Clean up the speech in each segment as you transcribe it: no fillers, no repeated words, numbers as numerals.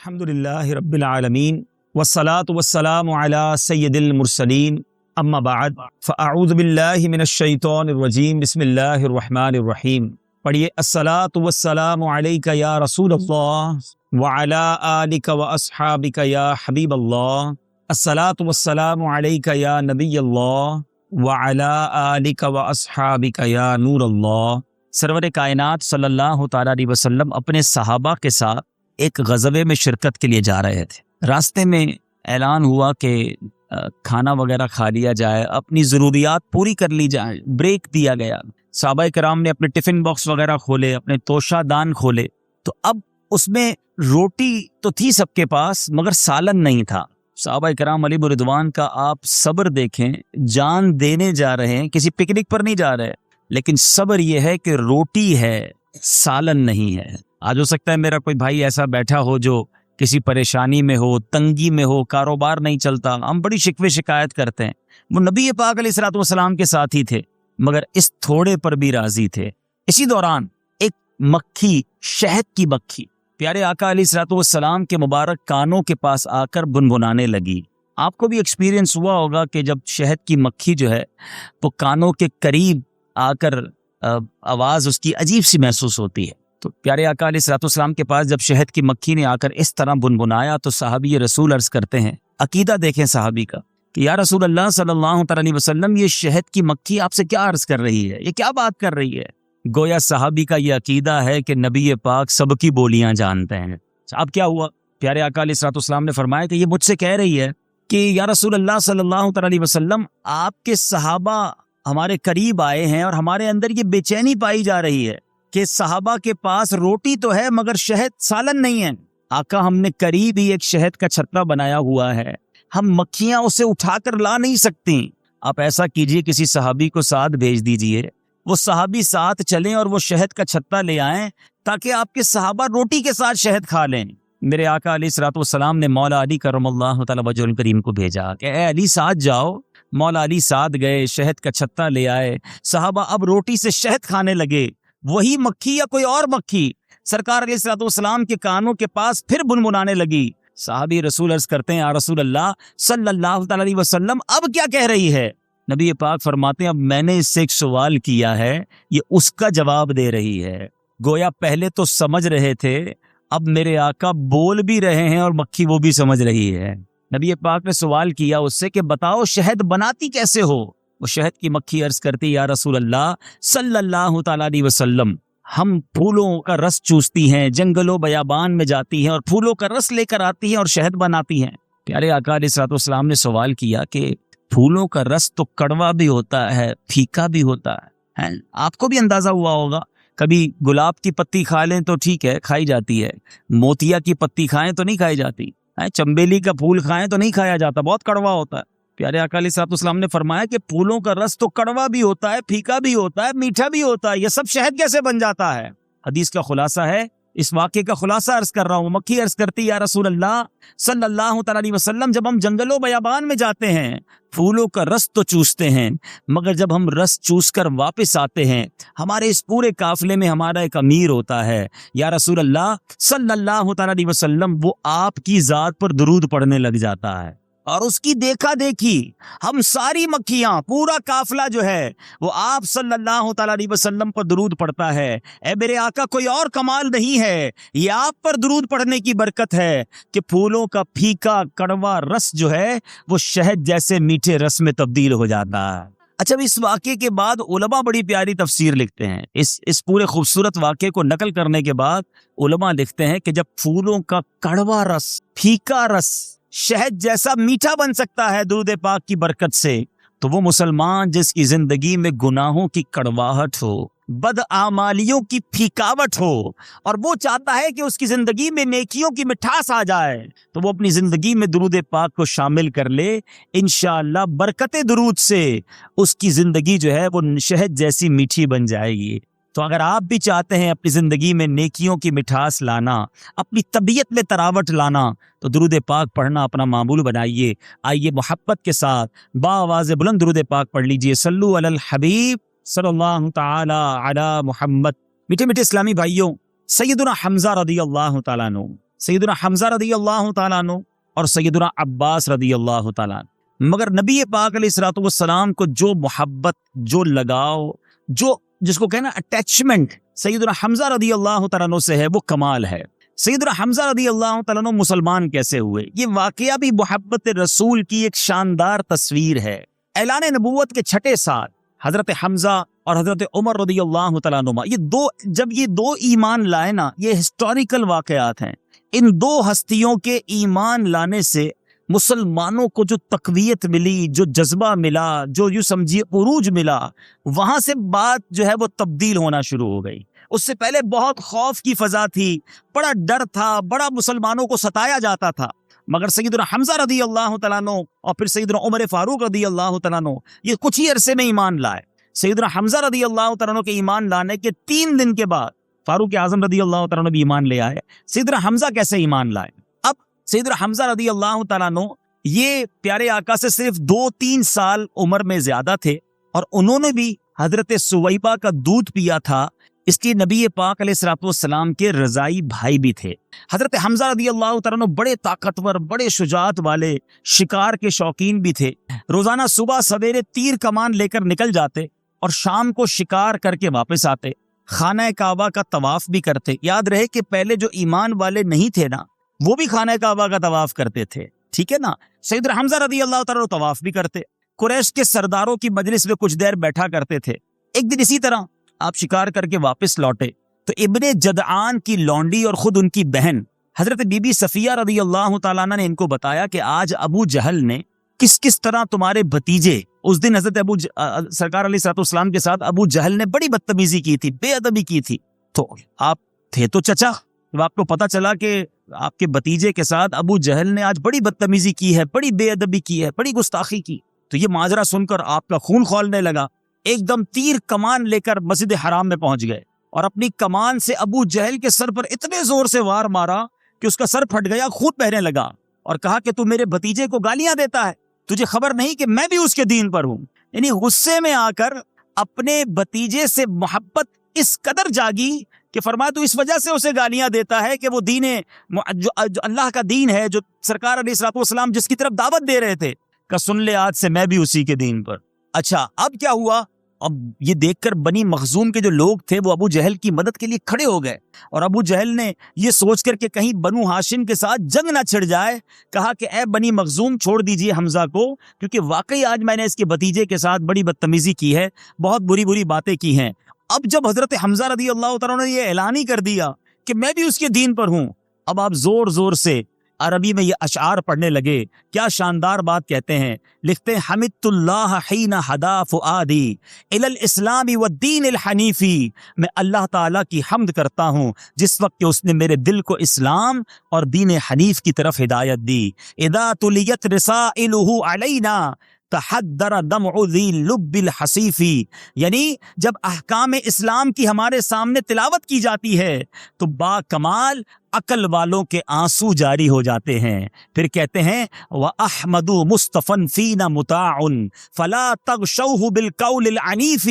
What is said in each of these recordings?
الحمدللہ رب العالمین والصلاة والسلام علی سید المرسلین اما بعد فاعوذ باللہ من الشیطان الرجیم بسم اللہ الرحمن الرحیم۔ پڑھیے الصلاة والسلام علیک یا رسول اللہ وعلی آلک واصحابک یا حبیب اللہ، الصلاة والسلام علیک یا نبی اللہ وعلی آلک واصحابک یا نور اللہ۔ سرور کائنات صلی اللہ تعالیٰ علیہ وسلم اپنے صحابہ کے ساتھ ایک غزوے میں شرکت کے لیے جا رہے تھے۔ راستے میں اعلان ہوا کہ کھانا وغیرہ کھا لیا جائے، اپنی ضروریات پوری کر لی جائے، بریک دیا گیا۔ صحابہ کرام نے اپنے ٹفن باکس وغیرہ کھولے، اپنے توشہ دان کھولے، تو اب اس میں روٹی تو تھی سب کے پاس مگر سالن نہیں تھا۔ صحابہ کرام علیہ رضوان کا آپ صبر دیکھیں، جان دینے جا رہے ہیں، کسی پکنک پر نہیں جا رہے، لیکن صبر یہ ہے کہ روٹی ہے، سالن نہیں ہے۔ آج ہو سکتا ہے میرا کوئی بھائی ایسا بیٹھا ہو جو کسی پریشانی میں ہو، تنگی میں ہو، کاروبار نہیں چلتا، ہم بڑی شکوے شکایت کرتے ہیں۔ وہ نبی پاک علیہ الصلوۃ والسلام کے ساتھ ہی تھے مگر اس تھوڑے پر بھی راضی تھے۔ اسی دوران ایک مکھی، شہد کی مکھی، پیارے آقا علیہ الصلوۃ والسلام کے مبارک کانوں کے پاس آ کر بنبنانے لگی۔ آپ کو بھی ایکسپیرینس ہوا ہوگا کہ جب شہد کی مکھی جو ہے وہ کانوں کے قریب آ کر آواز اس کی عجیب سی محسوس ہوتی ہے۔ تو پیارے آقا علیہ الصلوۃ والسلام کے پاس جب شہد کی مکھی نے آ کر اس طرح بنبنایا تو صحابی رسول عرض کرتے ہیں، عقیدہ دیکھیں صحابی کا، کہ یا رسول اللہ صلی اللہ تعالیٰ علیہ وسلم، یہ شہد کی مکھی آپ سے کیا عرض کر رہی ہے، یہ کیا بات کر رہی ہے؟ گویا صحابی کا یہ عقیدہ ہے کہ نبی پاک سب کی بولیاں جانتے ہیں۔ اب کیا ہوا؟ پیارے آقا علیہ الصلوۃ والسلام نے فرمایا کہ یہ مجھ سے کہہ رہی ہے کہ یا رسول اللہ صلی اللہ تعالیٰ علیہ وسلم، آپ کے صحابہ ہمارے قریب آئے ہیں اور ہمارے اندر یہ بے چینی پائی جا رہی ہے کہ صحابہ کے پاس روٹی تو ہے مگر شہد سالن نہیں ہے۔ آقا، ہم نے قریب ہی ایک شہد کا چھترا بنایا ہوا ہے، ہم مکھیاں اسے اٹھا کر لا نہیں سکتی۔ آپ ایسا کیجئے، کسی صحابی کو ساتھ بھیج دیجئے، وہ صحابی ساتھ چلیں اور وہ شہد کا چھترا لے آئیں تاکہ آپ کے صحابہ روٹی کے ساتھ شہد کھا لیں۔ میرے آقا علیہ الصلوۃ والسلام نے مولا علی کرم اللہ تعالی وجہ الکریم کو بھیجا کہ اے علی ساتھ جاؤ۔ مولا علی ساتھ گئے، شہد کا چھترا لے آئے، صحابہ اب روٹی سے شہد کھانے لگے۔ وہی مکھی یا کوئی اور مکھی سرکار علیہ الصلوۃ والسلام کے کانوں کے پاس پھر بنبنانے لگی۔ صحابی رسول عرض کرتے ہیں، یا رسول اللہ صلی اللہ تعالیٰ علیہ وسلم، اب کیا کہہ رہی ہے؟ نبی پاک فرماتے ہیں، اب میں نے اس سے ایک سوال کیا ہے، یہ اس کا جواب دے رہی ہے۔ گویا پہلے تو سمجھ رہے تھے، اب میرے آقا بول بھی رہے ہیں اور مکھی وہ بھی سمجھ رہی ہے۔ نبی پاک نے سوال کیا اس سے کہ بتاؤ شہد بناتی کیسے ہو؟ وہ شہد کی مکھی عرض کرتی، یا رسول اللہ صلی اللہ تعالیٰ علیہ وسلم، ہم پھولوں کا رس چوستی ہیں، جنگل و بیابان میں جاتی ہیں اور پھولوں کا رس لے کر آتی ہیں اور شہد بناتی ہیں۔ پیارے آقا علیہ الصلوۃ والسلام نے سوال کیا کہ پھولوں کا رس تو کڑوا بھی ہوتا ہے، پھیکا بھی ہوتا ہے۔ آپ کو بھی اندازہ ہوا ہوگا، کبھی گلاب کی پتی کھا لیں تو ٹھیک ہے، کھائی جاتی ہے، موتیا کی پتی کھائیں تو نہیں کھائی جاتی، چنبیلی کا پھول کھائیں تو نہیں کھایا جاتا، بہت کڑوا ہوتا ہے۔ پیارے آقا علیہ الصلوۃ والسلام نے فرمایا کہ پھولوں کا رس تو کڑوا بھی ہوتا ہے، پھیکا بھی ہوتا ہے، میٹھا بھی ہوتا ہے، یہ سب شہد کیسے بن جاتا ہے؟ حدیث کا خلاصہ ہے، اس واقعے کا خلاصہ عرض کر رہا ہوں۔ مکھی عرض کرتی، یا رسول اللہ صلی اللہ تعالیٰ علیہ وسلم، جب ہم جنگل و بیابان میں جاتے ہیں پھولوں کا رس تو چوستے ہیں، مگر جب ہم رس چوس کر واپس آتے ہیں، ہمارے اس پورے قافلے میں ہمارا ایک امیر ہوتا ہے، یا رسول اللہ صلی اللہ تعالیٰ علیہ وسلم، وہ آپ کی ذات پر درود پڑھنے لگ جاتا ہے، اور اس کی دیکھا دیکھی ہم ساری مکھیاں، پورا قافلہ جو ہے وہ آپ صلی اللہ تعالیٰ علیہ وسلم پر درود پڑھتا ہے۔ اے میرے آقا، کوئی اور کمال نہیں ہے، یہ آپ پر درود پڑھنے کی برکت ہے کہ پھولوں کا پھیکا کڑوا رس جو ہے وہ شہد جیسے میٹھے رس میں تبدیل ہو جاتا ہے۔ اچھا، اس واقعے کے بعد علماء بڑی پیاری تفسیر لکھتے ہیں۔ اس پورے خوبصورت واقعے کو نقل کرنے کے بعد علماء لکھتے ہیں کہ جب پھولوں کا کڑوا رس، پھیکا رس شہد جیسا میٹھا بن سکتا ہے درود پاک کی برکت سے، تو وہ مسلمان جس کی زندگی میں گناہوں کی کڑواہٹ ہو، بدعمالیوں کی پھیکاوٹ ہو، اور وہ چاہتا ہے کہ اس کی زندگی میں نیکیوں کی مٹھاس آ جائے، تو وہ اپنی زندگی میں درود پاک کو شامل کر لے، انشاءاللہ برکت درود سے اس کی زندگی جو ہے وہ شہد جیسی میٹھی بن جائے گی۔ تو اگر آپ بھی چاہتے ہیں اپنی زندگی میں نیکیوں کی مٹھاس لانا، اپنی طبیعت میں تراوٹ لانا، تو درود پاک پڑھنا اپنا معمول بنائیے۔ آئیے محبت کے ساتھ باآواز بلند درود پاک پڑھ لیجئے، صلو علی الحبیب صلی اللہ تعالی علی محمد۔ میٹھے میٹھے اسلامی بھائیوں، سیدنا حمزہ رضی اللہ تعالیٰ عنہ سیدنا حمزہ رضی اللہ تعالیٰ عنہ اور سیدنا عباس رضی اللہ تعالیٰ عنہ، مگر نبی پاک علیہ الصلوۃ والسلام کو جو محبت، جو لگاؤ، جو جس کو کہنا اٹیچمنٹ سیدنا حمزہ رضی اللہ تعالیٰ عنہ سے ہے، وہ کمال ہے۔ سیدنا حمزہ رضی اللہ تعالیٰ عنہ مسلمان کیسے ہوئے، یہ واقعہ بھی محبت رسول کی ایک شاندار تصویر ہے۔ اعلان نبوت کے 6 سال حضرت حمزہ اور حضرت عمر رضی اللہ تعالیٰ عنہ، جب یہ دو ایمان لائے نا، یہ ہسٹوریکل واقعات ہیں۔ ان دو ہستیوں کے ایمان لانے سے مسلمانوں کو جو تقویت ملی، جو جذبہ ملا، جو یوں سمجھیے عروج ملا، وہاں سے بات جو ہے وہ تبدیل ہونا شروع ہو گئی۔ اس سے پہلے بہت خوف کی فضا تھی، بڑا ڈر تھا، بڑا مسلمانوں کو ستایا جاتا تھا، مگر سیدنا حمزہ رضی اللہ تعالیٰ عنہ اور پھر سیدنا عمر فاروق رضی اللہ تعالیٰ عنہ یہ کچھ ہی عرصے میں ایمان لائے۔ سیدنا حمزہ رضی اللہ تعالیٰ عنہ کے ایمان لانے کے 3 دن کے بعد فاروق اعظم رضی اللہ تعالیٰ عنہ بھی ایمان لے آئے۔ سیدنا حمزہ کیسے ایمان لائے؟ اب سیدنا حمزہ رضی اللہ تعالیٰ عنہ یہ پیارے آقا سے صرف 2-3 سال عمر میں زیادہ تھے، اور انہوں نے بھی حضرت سویبہ کا دودھ پیا تھا، اس لیے نبی پاک علیہ الصلوۃ والسلام کے رضائی بھائی بھی تھے۔ حضرت حمزہ رضی اللہ تعالیٰ عنہ بڑے طاقتور، بڑے شجاعت والے، شکار کے شوقین بھی تھے۔ روزانہ صبح سویرے تیر کمان لے کر نکل جاتے اور شام کو شکار کر کے واپس آتے، خانہ کعبہ کا طواف بھی کرتے۔ یاد رہے کہ پہلے جو ایمان والے نہیں تھے نا، وہ بھی خانہ کعبہ کا طواف کرتے تھے، ٹھیک ہے نا۔ سیدنا حمزہ رضی اللہ تعالیٰ عنہ طواف بھی کرتے، قریش کے سرداروں کی مجلس میں کچھ دیر بیٹھا کرتے تھے۔ ایک دن اسی طرح آپ شکار کر کے واپس لوٹے تو ابن جدعان کی لونڈی اور خود ان کی بہن حضرت بی بی صفیہ رضی اللہ تعالیٰ عنہ نے ان کو بتایا کہ آج ابو جہل نے کس طرح تمہارے بھتیجے، اس دن حضرت سرکار علیہ الصلوۃ والسلام کے ساتھ ابو جہل نے بڑی بدتمیزی کی تھی، بے ادبی کی تھی۔ تو آپ تھے تو چچا، جب آپ کو پتا چلا کہ آپ کے بھتیجے کے ساتھ ابو جہل نے آج بڑی بدتمیزی کی ہے، بڑی بے ادبی کی ہے، بڑی گستاخی کی، تو یہ ماجرا سن کر آپ کا خون کھولنے لگا۔ ایک دم تیر کمان لے کر مسجد حرام میں پہنچ گئے اور اپنی کمان سے ابو جہل کے سر پر اتنے زور سے وار مارا کہ اس کا سر پھٹ گیا، خون بہنے لگا، اور کہا کہ تو میرے بھتیجے کو گالیاں دیتا ہے، تجھے خبر نہیں کہ میں بھی اس کے دین پر ہوں۔ یعنی غصے میں آ کر اپنے بھتیجے سے محبت اس قدر جاگی کہ فرمایا تو اس وجہ سے اسے گالیاں دیتا ہے کہ وہ دین جو اللہ کا دین ہے، جو سرکار علیہ الصلوۃ والسلام جس کی طرف دعوت دے رہے تھے، کہ سن لے آج سے میں بھی اسی کے دین پر۔ اچھا اب کیا ہوا؟ اب یہ دیکھ کر بنی مخزوم کے جو لوگ تھے وہ ابو جہل کی مدد کے لیے کھڑے ہو گئے، اور ابو جہل نے یہ سوچ کر کہ کہیں بنو ہاشم کے ساتھ جنگ نہ چھڑ جائے، کہا کہ اے بنی مخزوم چھوڑ دیجئے حمزہ کو، کیونکہ واقعی آج میں نے اس کے بھتیجے کے ساتھ بڑی بدتمیزی کی ہے، بہت بری باتیں کی ہیں۔ اب جب حضرت حمزہ رضی اللہ تعالیٰ نے یہ اعلان ہی کر دیا کہ میں بھی اس کے دین پر ہوں، اب آپ زور زور سے عربی میں یہ اشعار پڑھنے لگے۔ کیا شاندار بات کہتے ہیں، لکھتے ہیں حمدت اللہ حین ہدا فؤادی الی الاسلام والدین الحنیفی، میں اللہ تعالیٰ کی حمد کرتا ہوں جس وقت کہ اس نے میرے دل کو اسلام اور دین حنیف کی طرف ہدایت دی۔ اذا تلیت رسائلہ علینا تحدر دمع ذی لب الحصیفی، یعنی جب احکام اسلام کی ہمارے سامنے تلاوت کی جاتی ہے تو با کمال عقل والوں کے آنسو جاری ہو جاتے ہیں۔ پھر کہتے ہیں وَأَحْمَدُ مُصْطَفًا فِينَا مُطَاعٌ فَلَا تَغْشَوْهُ بِالْقَوْلِ الْعَنِيفِ،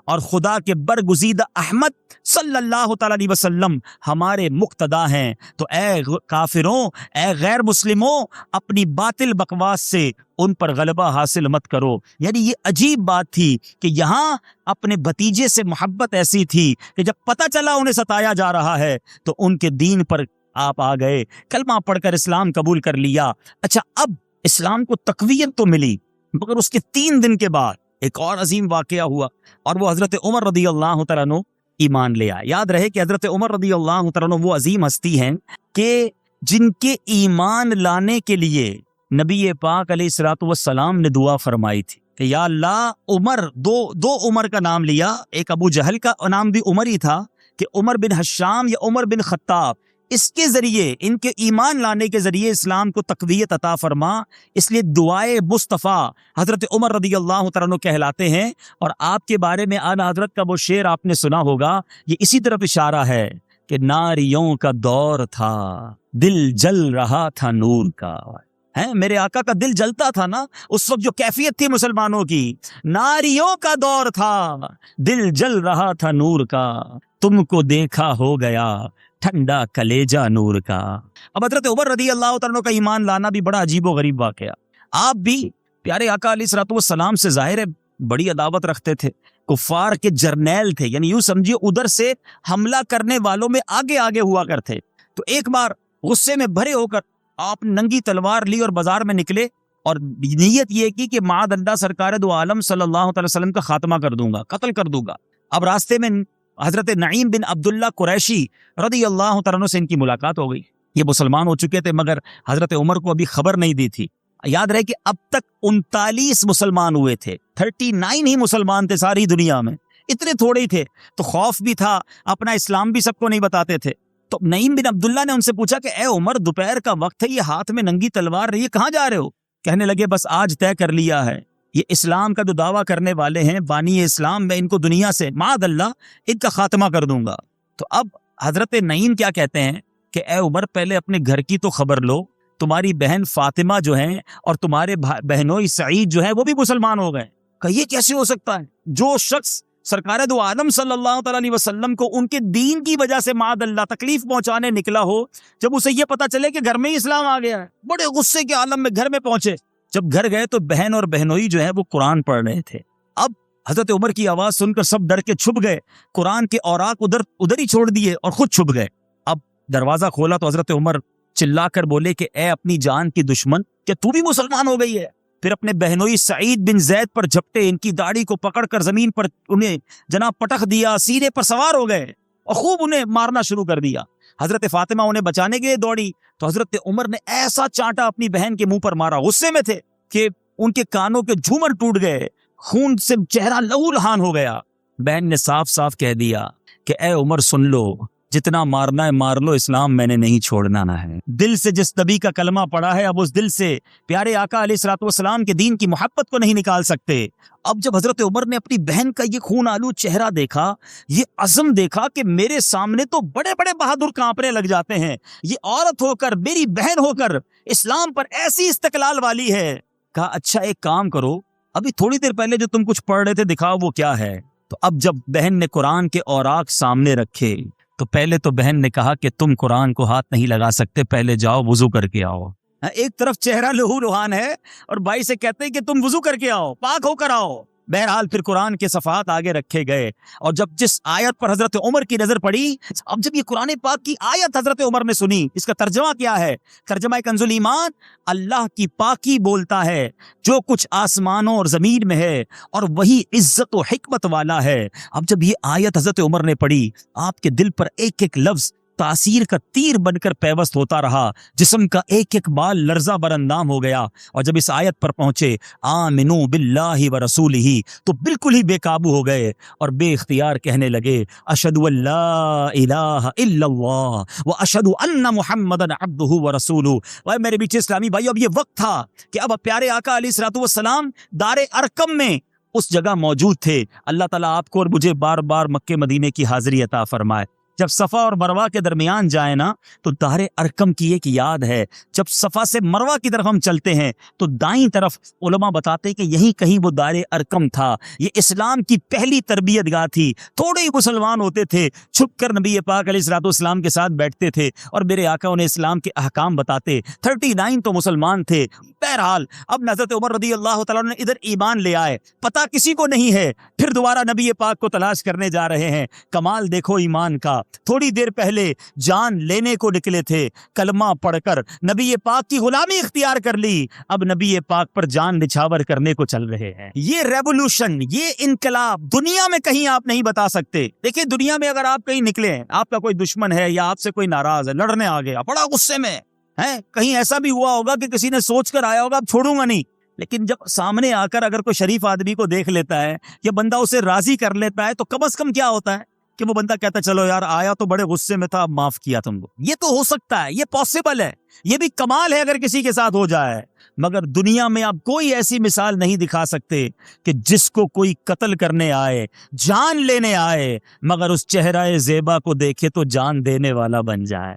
اور خدا کے برگزیدہ احمد صلی اللہ تعالیٰ علیہ وسلم ہمارے مقتدا ہیں، تو اے کافروں، اے غیر مسلموں، اپنی باطل بکواس سے ان پر غلبہ حاصل مت کرو۔ یعنی یہ عجیب بات تھی کہ یہاں اپنے بھتیجے سے محبت ایسی تھی کہ جب پتہ چلا انہیں ستایا جا رہا ہے تو ان کے دین پر آپ آ گئے، کلمہ پڑھ کر اسلام قبول کر لیا۔ اچھا اب اسلام کو تقویت تو ملی، مگر اس کے 3 دن کے بعد ایک اور عظیم واقعہ ہوا، اور وہ حضرت عمر رضی اللہ تعالیٰ عنہ ایمان لے آئے۔ یاد رہے کہ حضرت عمر رضی اللہ تعالیٰ عنہ وہ عظیم ہستی ہیں کہ جن کے ایمان لانے کے لیے نبی پاک علیہ الصلوۃ والسلام نے دعا فرمائی تھی کہ یا اللہ، عمر دو عمر کا نام لیا، ایک ابو جہل کا نام بھی عمر ہی تھا کہ عمر بن حشام یا عمر بن خطاب، اس کے ذریعے، ان کے ایمان لانے کے ذریعے اسلام کو تقویت عطا فرما۔ اس لیے دعائے مصطفیٰ حضرت عمر رضی اللہ تعالیٰ عنہ کہلاتے ہیں، اور آپ کے بارے میں اعلیٰ حضرت کا وہ شعر آپ نے سنا ہوگا، یہ اسی طرف اشارہ ہے کہ ناریوں کا دور تھا دل جل رہا تھا نور کا۔ میرے آقا کا دل جلتا تھا نا اس وقت، جو کیفیت تھی مسلمانوں کی، ناریوں کا دور تھا دل جل رہا تھا نور کا، تم کو دیکھا ہو گیا ٹھنڈا کلیجہ نور کا۔ اب حضرت عمر رضی اللہ تعالیٰ کا ایمان لانا بھی بڑا عجیب و غریب واقعہ۔ آپ بھی پیارے آقا علیہ الصلوۃ والسلام سے ظاہر ہے بڑی عداوت رکھتے تھے، کفار کے جرنیل تھے، یعنی یوں سمجھیے ادھر سے حملہ کرنے والوں میں آگے آگے ہوا کرتے۔ تو ایک بار غصے میں بھرے ہو کر آپ ننگی تلوار لی اور بازار میں نکلے، اور نیت یہ کی کہ معاذ اللہ سرکار دو عالم صلی اللہ تعالی وسلم کا خاتمہ کر دوں گا، قتل کر دوں گا۔ اب راستے میں حضرت نعیم بن عبداللہ قریشی رضی اللہ تعالیٰ عنہ سے ان کی ملاقات ہو گئی۔ یہ مسلمان ہو چکے تھے مگر حضرت عمر کو ابھی خبر نہیں دی تھی۔ یاد رہے کہ اب تک 39 مسلمان ہوئے تھے، 39 ہی مسلمان تھے ساری دنیا میں، اتنے تھوڑے ہی تھے، تو خوف بھی تھا، اپنا اسلام بھی سب کو نہیں بتاتے تھے۔ تو نعیم بن عبداللہ نے ان سے پوچھا کہ اے عمر، دوپہر کا وقت ہے، یہ ہاتھ میں ننگی تلوار رہی ہے، کہاں جا رہے ہو؟ کہنے لگے بس آج طے کر لیا ہے، یہ اسلام کا جو دعویٰ کرنے والے ہیں بانی اسلام، میں ان کو دنیا سے معاذ اللہ ان کا خاتمہ کر دوں گا۔ تو اب حضرت نعیم کیا کہتے ہیں کہ اے عمر، پہلے اپنے گھر کی تو خبر لو، تمہاری بہن فاطمہ جو ہیں اور تمہارے بہنوئی سعید جو ہیں وہ بھی مسلمان ہو گئے۔ کہ یہ کیسے ہو سکتا ہے؟ جو شخص سرکار دو عالم صلی اللہ تعالیٰ علیہ وسلم کو ان کے دین کی وجہ سے معاذ اللہ تکلیف پہنچانے نکلا ہو، جب اسے یہ پتا چلے کہ گھر میں ہی اسلام آ گیا ہے، بڑے غصے کے عالم میں گھر میں پہنچے۔ جب گھر گئے تو بہن اور بہنوئی جو ہے وہ قرآن پڑھ رہے تھے۔ اب حضرت عمر کی آواز سن کر سب ڈر کے چھپ گئے، قرآن کے اوراق ادھر ہی چھوڑ دیے اور خود چھپ گئے۔ اب دروازہ کھولا تو حضرت عمر چلا کر بولے کہ اے اپنی جان کی دشمن، کہ تو بھی مسلمان ہو گئی ہے؟ پھر اپنے بہنوئی سعید بن زید پر جھپٹے، ان کی داڑھی کو پکڑ کر زمین پر انہیں جناب پٹخ دیا، سینے پر سوار ہو گئے اور خوب انہیں مارنا شروع کر دیا۔ حضرت فاطمہ انہیں بچانے کے لیے دوڑی تو حضرت عمر نے ایسا چانٹا اپنی بہن کے منہ پر مارا، غصے میں تھے کہ ان کے کانوں کے جھومر ٹوٹ گئے، خون سے چہرہ لہو لہان ہو گیا۔ بہن نے صاف صاف کہہ دیا کہ اے عمر سن لو، جتنا مارنا ہے مار لو، اسلام میں نے نہیں چھوڑنا نہ ہے۔ دل سے جس نبی کا کلمہ پڑا ہے، اب اس دل سے پیارے آقا علیہ الصلوۃ والسلام کے دین کی محبت کو نہیں نکال سکتے۔ اب جب حضرت عمر نے اپنی بہن کا یہ خون آلو چہرہ دیکھا، یہ عزم دیکھا کہ میرے سامنے تو بڑے بڑے بہادر کانپنے لگ جاتے ہیں، یہ عورت ہو کر، میری بہن ہو کر اسلام پر ایسی استقلال والی ہے، کہا اچھا ایک کام کرو، ابھی تھوڑی دیر پہلے جو تم کچھ پڑھ رہے تھے دکھاؤ وہ کیا ہے۔ تو اب جب بہن نے قرآن کے اوراق سامنے رکھے تو پہلے تو بہن نے کہا کہ تم قرآن کو ہاتھ نہیں لگا سکتے، پہلے جاؤ وضو کر کے آؤ۔ ایک طرف چہرہ لہو لہان ہے اور بھائی سے کہتے ہیں کہ تم وضو کر کے آؤ، پاک ہو کر آؤ۔ بہرحال پھر قرآن کے صفحات آگے رکھے گئے، اور جب جس آیت پر حضرت عمر کی نظر پڑی، اب جب یہ قرآن پاک کی آیت حضرت عمر نے سنی، اس کا ترجمہ کیا ہے؟ ترجمہ کنز الایمان، اللہ کی پاکی بولتا ہے جو کچھ آسمانوں اور زمین میں ہے، اور وہی عزت و حکمت والا ہے۔ اب جب یہ آیت حضرت عمر نے پڑھی، آپ کے دل پر ایک ایک لفظ تاثیر کا تیر بن کر پیوست ہوتا رہا، جسم کا ایک ایک بال لرزہ بر اندام ہو گیا، اور جب اس آیت پر پہنچے آمنو باللہ و رسولہ، تو بالکل ہی بے قابو ہو گئے اور بے اختیار کہنے لگے اشہد ان لا الہ الا اللہ و اشہد ان محمدا عبدہ و رسولہ۔ اور میرے بیچ اسلامی بھائیو، اب یہ وقت تھا کہ اب پیارے آقا علیہ الصلوۃ والسلام دار ارقم میں اس جگہ موجود تھے۔ اللہ تعالیٰ آپ کو اور مجھے بار بار مکے مدینے کی حاضری عطا فرمائے۔ جب صفا اور مروہ کے درمیان جائیں نا تو دار ارقم کی ایک یاد ہے۔ جب صفا سے مروہ کی طرف ہم چلتے ہیں تو دائیں طرف علماء بتاتے ہیں کہ یہی کہیں وہ دار ارقم تھا۔ یہ اسلام کی پہلی تربیت گاہ تھی۔ تھوڑے ہی مسلمان ہوتے تھے، چھپ کر نبی پاک علیہ الصلوۃ والسلام کے ساتھ بیٹھتے تھے اور میرے آقا انہیں اسلام کے احکام بتاتے۔ 39 تو مسلمان تھے۔ بہرحال اب حضرت عمر رضی اللہ تعالیٰ نے ادھر ایمان لے آئے، پتہ کسی کو نہیں ہے، پھر دوبارہ نبی پاک کو تلاش کرنے جا رہے ہیں۔ کمال دیکھو ایمان کا، تھوڑی دیر پہلے جان لینے کو نکلے تھے، کلمہ پڑھ کر نبی پاک کی غلامی اختیار کر لی، اب نبی پاک پر جان نچھاور کرنے کو چل رہے ہیں۔ یہ ریولوشن، یہ انقلاب دنیا میں کہیں آپ نہیں بتا سکتے۔ دیکھیں دنیا میں اگر آپ کہیں نکلے، آپ کا کوئی دشمن ہے یا آپ سے کوئی ناراض ہے، لڑنے آ گیا، بڑا غصے میں ہے، کہیں ایسا بھی ہوا ہوگا کہ کسی نے سوچ کر آیا ہوگا اب چھوڑوں گا نہیں، لیکن جب سامنے آ کر اگر کوئی شریف آدمی کو دیکھ لیتا ہے یا بندہ اسے راضی کر لیتا ہے تو کم از کم کیا ہوتا ہے کہ وہ بندہ کہتا ہے چلو یار آیا تو بڑے غصے میں تھا، اب معاف کیا تم کو۔ یہ تو ہو سکتا ہے، یہ پاسبل ہے، یہ بھی کمال ہے اگر کسی کے ساتھ ہو جائے، مگر دنیا میں آپ کوئی ایسی مثال نہیں دکھا سکتے کہ جس کو کوئی قتل کرنے آئے، جان لینے آئے، مگر اس چہرہ زیبا کو دیکھے تو جان دینے والا بن جائے۔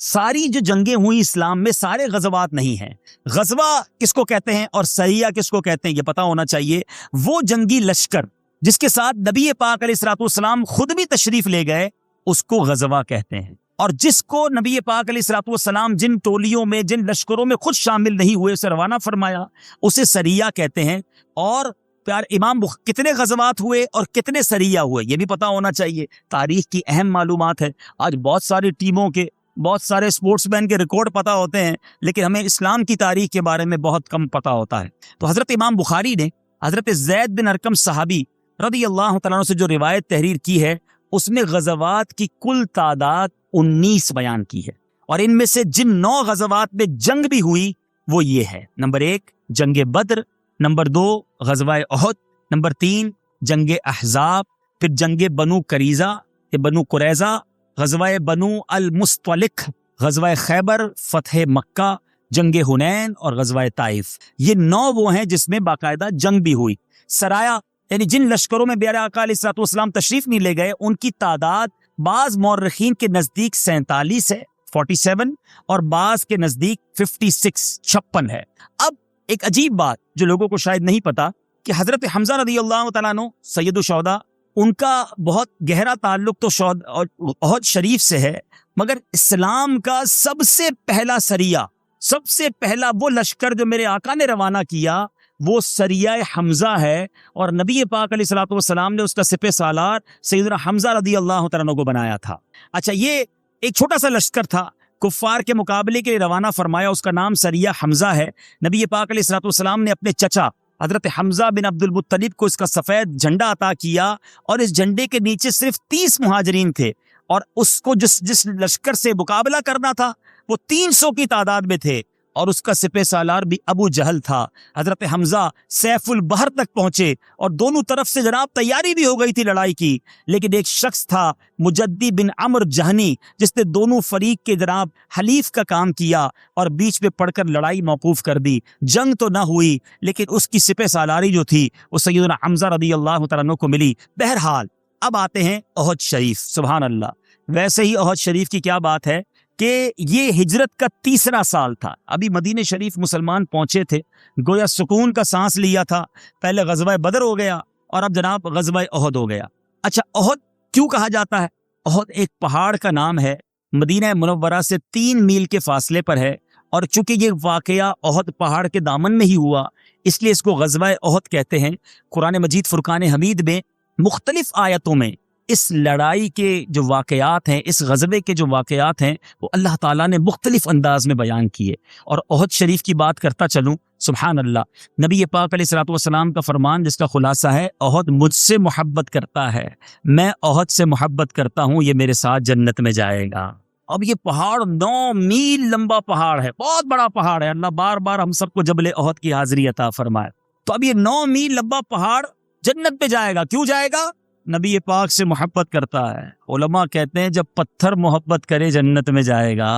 ساری جو جنگیں ہوئی اسلام میں سارے غزوات نہیں ہیں. غزوہ کس کو کہتے ہیں اور سریہ کس کو کہتے ہیں یہ پتہ ہونا چاہیے. وہ جنگی لشکر جس کے ساتھ نبی پاک علیہ الصلوۃ والسلام خود بھی تشریف لے گئے اس کو غزوہ کہتے ہیں. اور جس کو نبی پاک علیہ الصلوۃ والسلام جن ٹولیوں میں جن لشکروں میں خود شامل نہیں ہوئے اسے روانہ فرمایا اسے سریہ کہتے ہیں. اور پیار امام کتنے غزوات ہوئے اور کتنے سریہ ہوئے یہ بھی پتہ ہونا چاہیے. تاریخ کی اہم معلومات ہے. آج بہت ساری ٹیموں کے بہت سارے اسپورٹس مین کے ریکارڈ پتہ ہوتے ہیں لیکن ہمیں اسلام کی تاریخ کے بارے میں بہت کم پتہ ہوتا ہے. تو حضرت امام بخاری نے حضرت زید بن ارقم صحابی رضی اللہ تعالیٰ عنہ سے جو روایت تحریر کی ہے اس میں غزوات کی کل تعداد 19 بیان کی ہے. اور ان میں سے جن 9 غزوات میں جنگ بھی ہوئی وہ یہ ہے. نمبر 1 جنگ بدر، نمبر 2 غزوہ احد، نمبر 3 جنگ احزاب، پھر جنگ بنو قریظہ یا بنو قریظہ، غزوہ بنو المصطلق، غزوہ خیبر، فتح مکہ، جنگ حنین اور غزوہ طائف. یہ 9 وہ ہیں جس میں باقاعدہ جنگ بھی ہوئی. سرایا یعنی جن لشکروں میں پیارے آقا علیہ الصلوۃ والسلام تشریف نہیں لے گئے ان کی تعداد بعض مورخین کے نزدیک 47 ہے 47 اور بعض کے نزدیک 56 ہے. اب ایک عجیب بات جو لوگوں کو شاید نہیں پتا کہ حضرت حمزہ رضی اللہ تعالیٰ عنہ سید الشہداء ان کا بہت گہرا تعلق تو احد شریف سے ہے مگر اسلام کا سب سے پہلا سریہ سب سے پہلا وہ لشکر جو میرے آقا نے روانہ کیا وہ سریہ حمزہ ہے اور نبی پاک علیہ الصلوۃ والسلام نے اس کا سپہ سالار سیدنا حمزہ رضی اللہ تعالیٰ عنہ کو بنایا تھا. اچھا یہ ایک چھوٹا سا لشکر تھا کفار کے مقابلے کے لیے روانہ فرمایا. اس کا نام سریہ حمزہ ہے. نبی پاک علیہ الصلوۃ والسلام نے اپنے چچا حضرت حمزہ بن عبد المطلب کو اس کا سفید جھنڈا عطا کیا اور اس جھنڈے کے نیچے صرف 30 مہاجرین تھے اور اس کو جس لشکر سے مقابلہ کرنا تھا وہ 300 کی تعداد میں تھے اور اس کا سپہ سالار بھی ابو جہل تھا. حضرت حمزہ سیف البحر تک پہنچے اور دونوں طرف سے جناب تیاری بھی ہو گئی تھی لڑائی کی لیکن ایک شخص تھا مجدی بن عمر جہنی جس نے دونوں فریق کے جناب حلیف کا کام کیا اور بیچ میں پڑھ کر لڑائی موقوف کر دی. جنگ تو نہ ہوئی لیکن اس کی سپہ سالاری جو تھی وہ سیدنا حمزہ رضی اللہ تعالیٰ عنہ کو ملی. بہرحال اب آتے ہیں احد شریف. سبحان اللہ. ویسے ہی احد شریف کی کیا بات ہے کہ یہ ہجرت کا 3را سال تھا. ابھی مدینہ شریف مسلمان پہنچے تھے گویا سکون کا سانس لیا تھا. پہلے غزوہ بدر ہو گیا اور اب جناب غزوہ احد ہو گیا. اچھا احد کیوں کہا جاتا ہے؟ احد ایک پہاڑ کا نام ہے مدینہ منورہ سے 3 میل کے فاصلے پر ہے اور چونکہ یہ واقعہ احد پہاڑ کے دامن میں ہی ہوا اس لیے اس کو غزوہ احد کہتے ہیں. قرآن مجید فرقان حمید میں مختلف آیتوں میں اس لڑائی کے جو واقعات ہیں اس غزوے کے جو واقعات ہیں وہ اللہ تعالیٰ نے مختلف انداز میں بیان کیے. اور احد شریف کی بات کرتا چلوں سبحان اللہ. نبی پاک علیہ الصلوۃ والسلام کا فرمان جس کا خلاصہ ہے احد مجھ سے محبت کرتا ہے میں احد سے محبت کرتا ہوں یہ میرے ساتھ جنت میں جائے گا. اب یہ پہاڑ 9 میل لمبا پہاڑ ہے بہت بڑا پہاڑ ہے. اللہ بار بار ہم سب کو جبل احد کی حاضری عطا فرمائے. تو اب یہ 9 میل لمبا پہاڑ جنت پہ جائے گا. کیوں جائے گا؟ نبی پاک سے محبت کرتا ہے. علماء کہتے ہیں جب پتھر محبت کرے جنت میں جائے گا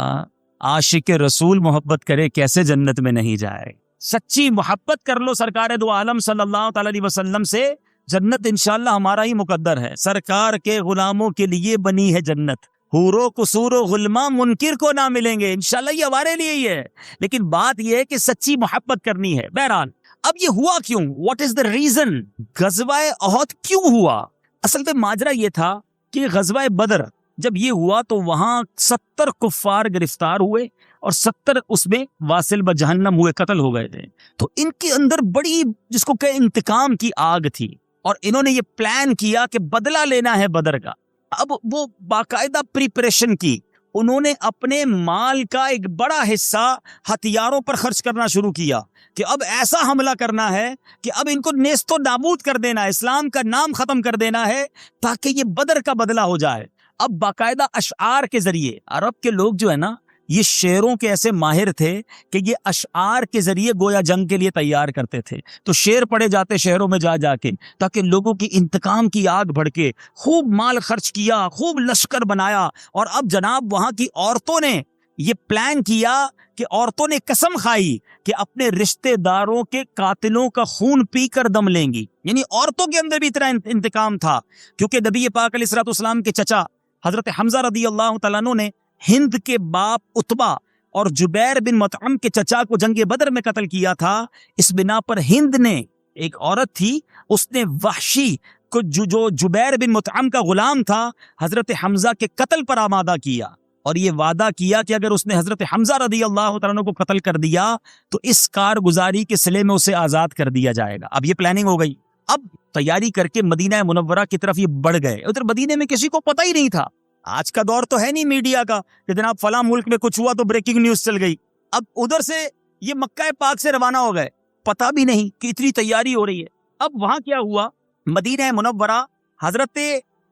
عاشق رسول محبت کرے کیسے جنت میں نہیں جائے. سچی محبت کر لو سرکار دو عالم صلی اللہ تعالی علیہ وسلم سے جنت انشاءاللہ ہمارا ہی مقدر ہے. سرکار کے غلاموں کے لیے بنی ہے جنت. حور و قصور و غلما منکر کو نہ ملیں گے انشاءاللہ یہ ہمارے لیے ہی ہے لیکن بات یہ ہے کہ سچی محبت کرنی ہے. بہرحال اب یہ ہوا کیوں؟ What is the reason? غزوہ احد کیوں ہوا؟ اصل میں ماجرا یہ تھا کہ غزوہ بدر جب یہ ہوا تو وہاں 70 کفار گرفتار ہوئے اور 70 اس میں واصل بجہنم ہوئے قتل ہو گئے تھے. تو ان کے اندر بڑی جس کو کہ انتقام کی آگ تھی اور انہوں نے یہ پلان کیا کہ بدلہ لینا ہے بدر کا. اب وہ باقاعدہ پریپریشن کی. انہوں نے اپنے مال کا ایک بڑا حصہ ہتھیاروں پر خرچ کرنا شروع کیا کہ اب ایسا حملہ کرنا ہے کہ اب ان کو نیست و نابود کر دینا ہے اسلام کا نام ختم کر دینا ہے تاکہ یہ بدر کا بدلہ ہو جائے. اب باقاعدہ اشعار کے ذریعے عرب کے لوگ جو ہے نا یہ شعروں کے ایسے ماہر تھے کہ یہ اشعار کے ذریعے گویا جنگ کے لیے تیار کرتے تھے. تو شعر پڑے جاتے شہروں میں جا کے تاکہ لوگوں کی انتقام کی آگ بھڑکے. خوب مال خرچ کیا خوب لشکر بنایا اور اب جناب وہاں کی عورتوں نے یہ پلان کیا کہ عورتوں نے قسم کھائی کہ اپنے رشتہ داروں کے قاتلوں کا خون پی کر دم لیں گی. یعنی عورتوں کے اندر بھی اتنا انتقام تھا کیونکہ نبی پاک علیہ الصلوۃ والسلام کے چچا حضرت حمزہ رضی اللہ تعالیٰ عنہ نے ہند کے باپ اتبا اور جبیر بن مطعم کے چچا کو جنگ بدر میں قتل کیا تھا، اس بنا پر ہند نے، ایک عورت تھی، اس نے وحشی کو جو جبیر بن مطعم کا غلام تھا حضرت حمزہ کے قتل پر آمادہ کیا، اور یہ وعدہ کیا کہ اگر اس نے حضرت حمزہ رضی اللہ تعالیٰ عنہ کو قتل کر دیا تو اس کارگزاری کے صلے میں اسے آزاد کر دیا جائے گا۔ اب یہ پلاننگ ہو گئی، اب تیاری کر کے مدینہ منورہ کی طرف یہ بڑھ گئے۔ ادھر مدینے میں کسی کو پتہ ہی نہیں تھا، آج کا دور تو ہے نہیں میڈیا کا کہ جناب فلاں ملک میں کچھ ہوا تو بریکنگ نیوز چل گئی۔ اب ادھر سے یہ مکہ پاک سے روانہ ہو گئے، پتہ بھی نہیں کہ اتنی تیاری ہو رہی ہے۔ اب وہاں کیا ہوا، مدینہ منورہ حضرت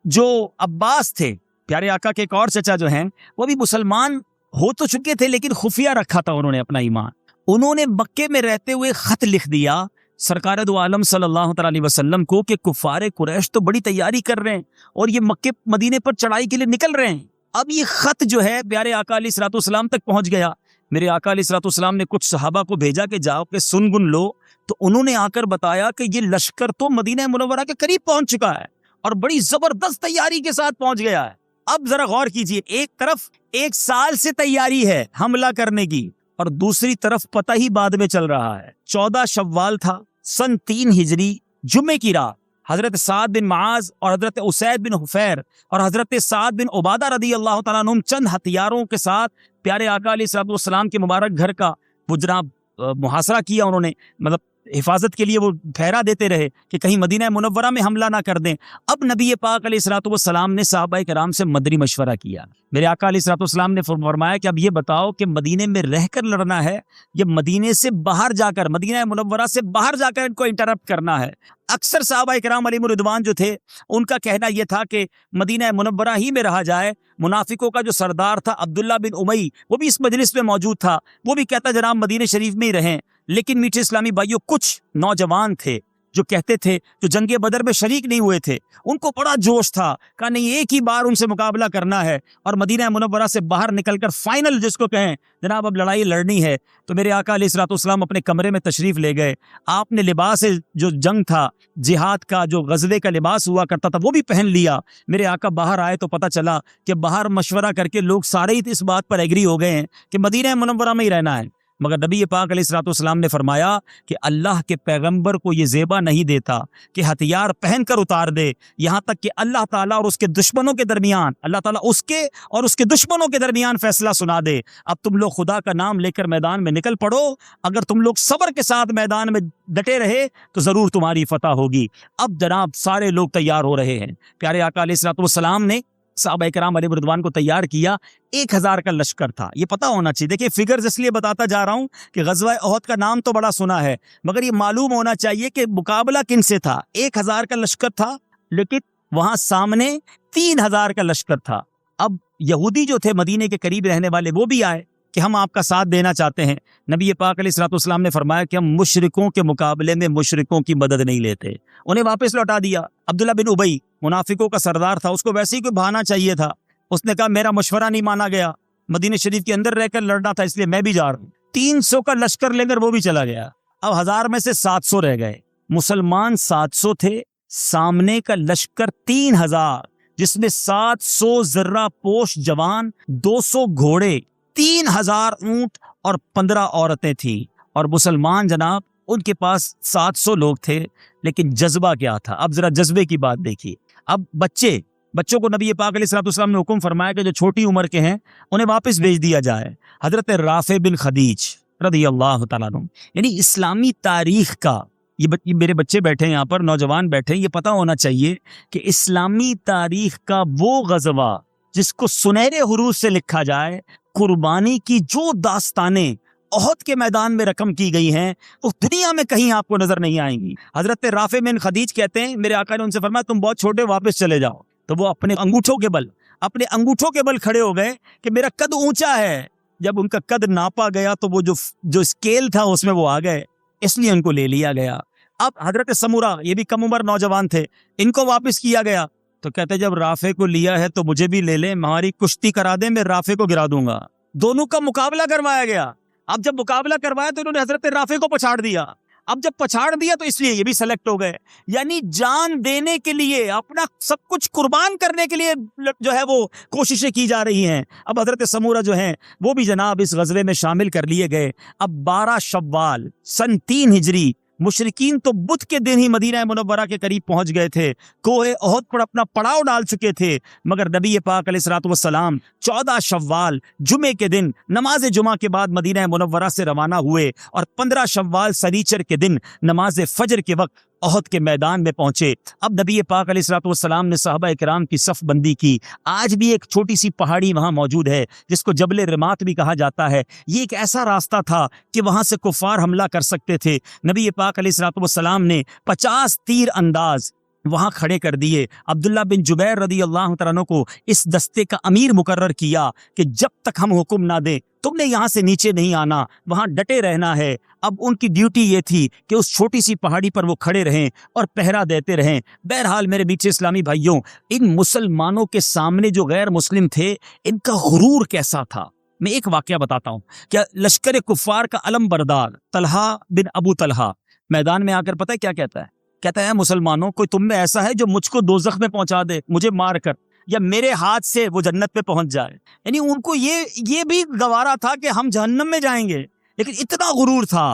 جو عباس تھے، پیارے آقا کے ایک اور چچا جو ہیں، وہ بھی مسلمان ہو تو چکے تھے لیکن خفیہ رکھا تھا انہوں نے اپنا ایمان۔ انہوں نے مکے میں رہتے ہوئے خط لکھ دیا سرکار دو عالم صلی اللہ تعالی علیہ وسلم کو کہ کفار قریش تو بڑی تیاری کر رہے ہیں اور یہ مکے مدینے پر چڑھائی کے لیے نکل رہے ہیں۔ اب یہ خط جو ہے پیارے آقا علیہ الصلوۃ والسلام تک پہنچ گیا۔ میرے آقا علیہ الصلوۃ والسلام نے کچھ صحابہ کو بھیجا کہ جاؤ کہ سن گن لو، تو انہوں نے آ کر بتایا کہ یہ لشکر تو مدینہ منورہ کے قریب پہنچ چکا ہے اور بڑی زبردست تیاری کے ساتھ پہنچ گیا ہے۔ اب ذرا غور کیجئے، ایک طرف 1 سال سے تیاری ہے حملہ کرنے کی اور دوسری طرف پتہ ہی بعد میں چل رہا ہے۔ 14 شوال تھا، سن 3 ہجری، جمعے کی رات، حضرت سعد بن معاذ اور حضرت اسید بن حفیر اور حضرت سعد بن عبادہ رضی اللہ تعالیٰ عنہم چند ہتھیاروں کے ساتھ پیارے آقا علیہ الصلوۃ والسلام کے مبارک گھر کا وہ جناب محاصرہ کیا۔ انہوں نے مطلب حفاظت کے لیے وہ پھیرا دیتے رہے کہ کہیں مدینہ منورہ میں حملہ نہ کر دیں۔ اب نبی پاک علیہ الصلوۃ والسلام نے صحابہ کرام سے مدنی مشورہ کیا۔ میرے آقا علیہ الصلوۃ والسلام نے فرمایا کہ اب یہ بتاؤ کہ مدینے میں رہ کر لڑنا ہے یا مدینے سے باہر جا کر، مدینہ منورہ سے باہر جا کر ان کو انٹرپٹ کرنا ہے۔ اکثر صحابہ کرام علیہم الرضوان جو تھے ان کا کہنا یہ تھا کہ مدینہ منورہ ہی میں رہا جائے۔ منافقوں کا جو سردار تھا عبداللہ بن امی، وہ بھی اس مجلس میں موجود تھا، وہ بھی کہتا جناب مدینہ شریف میں ہی رہیں۔ لیکن میٹھے اسلامی بھائیوں، کچھ نوجوان تھے جو کہتے تھے، جو جنگ بدر میں شریک نہیں ہوئے تھے، ان کو بڑا جوش تھا، کہا نہیں ایک ہی بار ان سے مقابلہ کرنا ہے اور مدینہ منورہ سے باہر نکل کر فائنل جس کو کہیں جناب اب لڑائی لڑنی ہے۔ تو میرے آقا علیہ الصلوۃ والسلام اپنے کمرے میں تشریف لے گئے۔ آپ نے لباس جو جنگ تھا، جہاد کا جو غزوے کا لباس ہوا کرتا تھا، وہ بھی پہن لیا۔ میرے آقا باہر آئے تو پتہ چلا کہ باہر مشورہ کر کے لوگ سارے ہی اس بات پر ایگری ہو گئے ہیں کہ مدینہ منورہ میں ہی رہنا ہے، مگر نبی پاک علیہ الصلوۃ والسلام نے فرمایا کہ اللہ کے پیغمبر کو یہ زیبا نہیں دیتا کہ ہتھیار پہن کر اتار دے، یہاں تک کہ اللہ تعالیٰ اور اس کے دشمنوں کے درمیان، اللہ تعالیٰ اس کے اور اس کے دشمنوں کے درمیان فیصلہ سنا دے۔ اب تم لوگ خدا کا نام لے کر میدان میں نکل پڑو، اگر تم لوگ صبر کے ساتھ میدان میں ڈٹے رہے تو ضرور تمہاری فتح ہوگی۔ اب جناب سارے لوگ تیار ہو رہے ہیں۔ پیارے آقا علیہ الصلوۃ والسلام نے صحابہ کرام علیہ رضوان کو تیار کیا۔ 1000 کا لشکر تھا، یہ پتہ ہونا چاہیے۔ دیکھیں فگرز اس لیے بتاتا جا رہا ہوں کہ غزوہ احد کا نام تو بڑا سنا ہے، مگر یہ معلوم ہونا چاہیے کہ مقابلہ کن سے تھا۔ 1000 کا لشکر تھا لیکن وہاں سامنے 3000 کا لشکر تھا۔ اب یہودی جو تھے مدینے کے قریب رہنے والے، وہ بھی آئے کہ ہم آپ کا ساتھ دینا چاہتے ہیں۔ نبی پاک علیہ الصلوۃ والسلام نے فرمایا کہ ہم مشرکوں کے مقابلے میں مشرکوں کی مدد نہیں لیتے۔ انہیں واپس لوٹا دیا۔ عبداللہ بن ابی منافقوں کا سردار تھا، اس کو ویسے ہی کوئی بہانہ چاہیے تھا، اس نے کہا میرا مشورہ نہیں مانا گیا، مدینہ شریف کے اندر رہ کر لڑنا تھا اس لیے میں بھی جا رہا ہوں۔ 300 کا لشکر لے کر وہ بھی چلا گیا۔ اب 1000 میں سے 700 رہ گئے، مسلمان 700 تھے، سامنے کا لشکر 3000 جس میں 700 ذرہ پوش جوان، 200 گھوڑے، 3000 اونٹ اور 15 عورتیں تھیں۔ اور مسلمان جناب ان کے پاس 700 لوگ تھے، لیکن جذبہ کیا تھا؟ اب ذرا جذبے کی بات دیکھیے۔ اب بچوں کو نبی پاک علیہ الصلوۃ والسلام نے حکم فرمایا کہ جو چھوٹی عمر کے ہیں انہیں واپس بھیج دیا جائے۔ حضرت رافع بن خدیج رضی اللہ تعالیٰ عنہ، یعنی اسلامی تاریخ کا یہ میرے بچے بیٹھے ہیں یہاں پر، نوجوان بیٹھے ہیں، یہ پتہ ہونا چاہیے کہ اسلامی تاریخ کا وہ غزوہ جس کو سنہرے حروف سے لکھا جائے، قربانی کی جو داستانیں احد کے میدان میں رقم کی گئی ہیں وہ دنیا میں کہیں آپ کو نظر نہیں آئیں گی۔ حضرت رافع بن خدیج کہتے ہیں میرے آقا نے ان سے فرمایا تم بہت چھوٹے، واپس چلے جاؤ۔ تو وہ اپنے انگوٹھوں کے بل کھڑے ہو گئے کہ میرا قد اونچا ہے۔ جب ان کا قد ناپا گیا تو وہ جو اسکیل تھا اس میں وہ آ گئے، اس لیے ان کو لے لیا گیا۔ اب حضرت سمورہ، یہ بھی کم عمر نوجوان تھے، ان کو واپس کیا گیا۔ تو کہتے جب رافع کو لیا ہے تو مجھے بھی لے لیں، ہماری کشتی کرا دیں، میں رافع کو گرا دوں گا۔ دونوں کا مقابلہ کروایا گیا۔ اب جب مقابلہ کروایا تو انہوں نے حضرت رافع کو پچھاڑ دیا۔ اب جب پچھاڑ دیا تو اس لیے یہ بھی سلیکٹ ہو گئے. یعنی جان دینے کے لیے، اپنا سب کچھ قربان کرنے کے لیے جو ہے وہ کوششیں کی جا رہی ہیں. اب حضرت سمورہ جو ہیں وہ بھی جناب اس غزوے میں شامل کر لیے گئے. اب 12 شوال سن 3 ہجری، مشرکین تو بدھ کے دن ہی مدینہ منورہ کے قریب پہنچ گئے تھے، کوہ احد پر اپنا پڑاؤ ڈال چکے تھے، مگر نبی پاک علیہ الصلوۃ والسلام 14 شوال جمعے کے دن نماز جمعہ کے بعد مدینہ منورہ سے روانہ ہوئے اور 15 شوال سنیچر کے دن نماز فجر کے وقت احد کے میدان میں پہنچے. اب نبی پاک علیہ الصلوۃ والسلام نے صحابہ کرام کی صف بندی کی. آج بھی ایک چھوٹی سی پہاڑی وہاں موجود ہے جس کو جبل رمات بھی کہا جاتا ہے. یہ ایک ایسا راستہ تھا کہ وہاں سے کفار حملہ کر سکتے تھے. نبی پاک علیہ الصلوۃ والسلام نے 50 تیر انداز وہاں کھڑے کر دیے. عبداللہ بن جبیر رضی اللہ تعالیٰ عنہ کو اس دستے کا امیر مقرر کیا کہ جب تک ہم حکم نہ دیں تم نے یہاں سے نیچے نہیں آنا، وہاں ڈٹے رہنا ہے. اب ان کی ڈیوٹی یہ تھی کہ اس چھوٹی سی پہاڑی پر وہ کھڑے رہیں اور پہرا دیتے رہیں. بہرحال میرے میٹھے اسلامی بھائیوں، ان مسلمانوں کے سامنے جو غیر مسلم تھے ان کا غرور کیسا تھا. میں ایک واقعہ بتاتا ہوں. کیا لشکر کفار کا علم بردار طلحہ بن ابو طلحہ میدان میں آ کر پتہ ہے کیا کہتا ہے؟ کہتا ہے مسلمانوں کوئی تم میں ایسا ہے جو مجھ کو دوزخ میں پہنچا دے مجھے مار کر، یا میرے ہاتھ سے وہ جنت پہ پہنچ جائے. یعنی ان کو یہ بھی گوارا تھا کہ ہم جہنم میں جائیں گے، لیکن اتنا غرور تھا.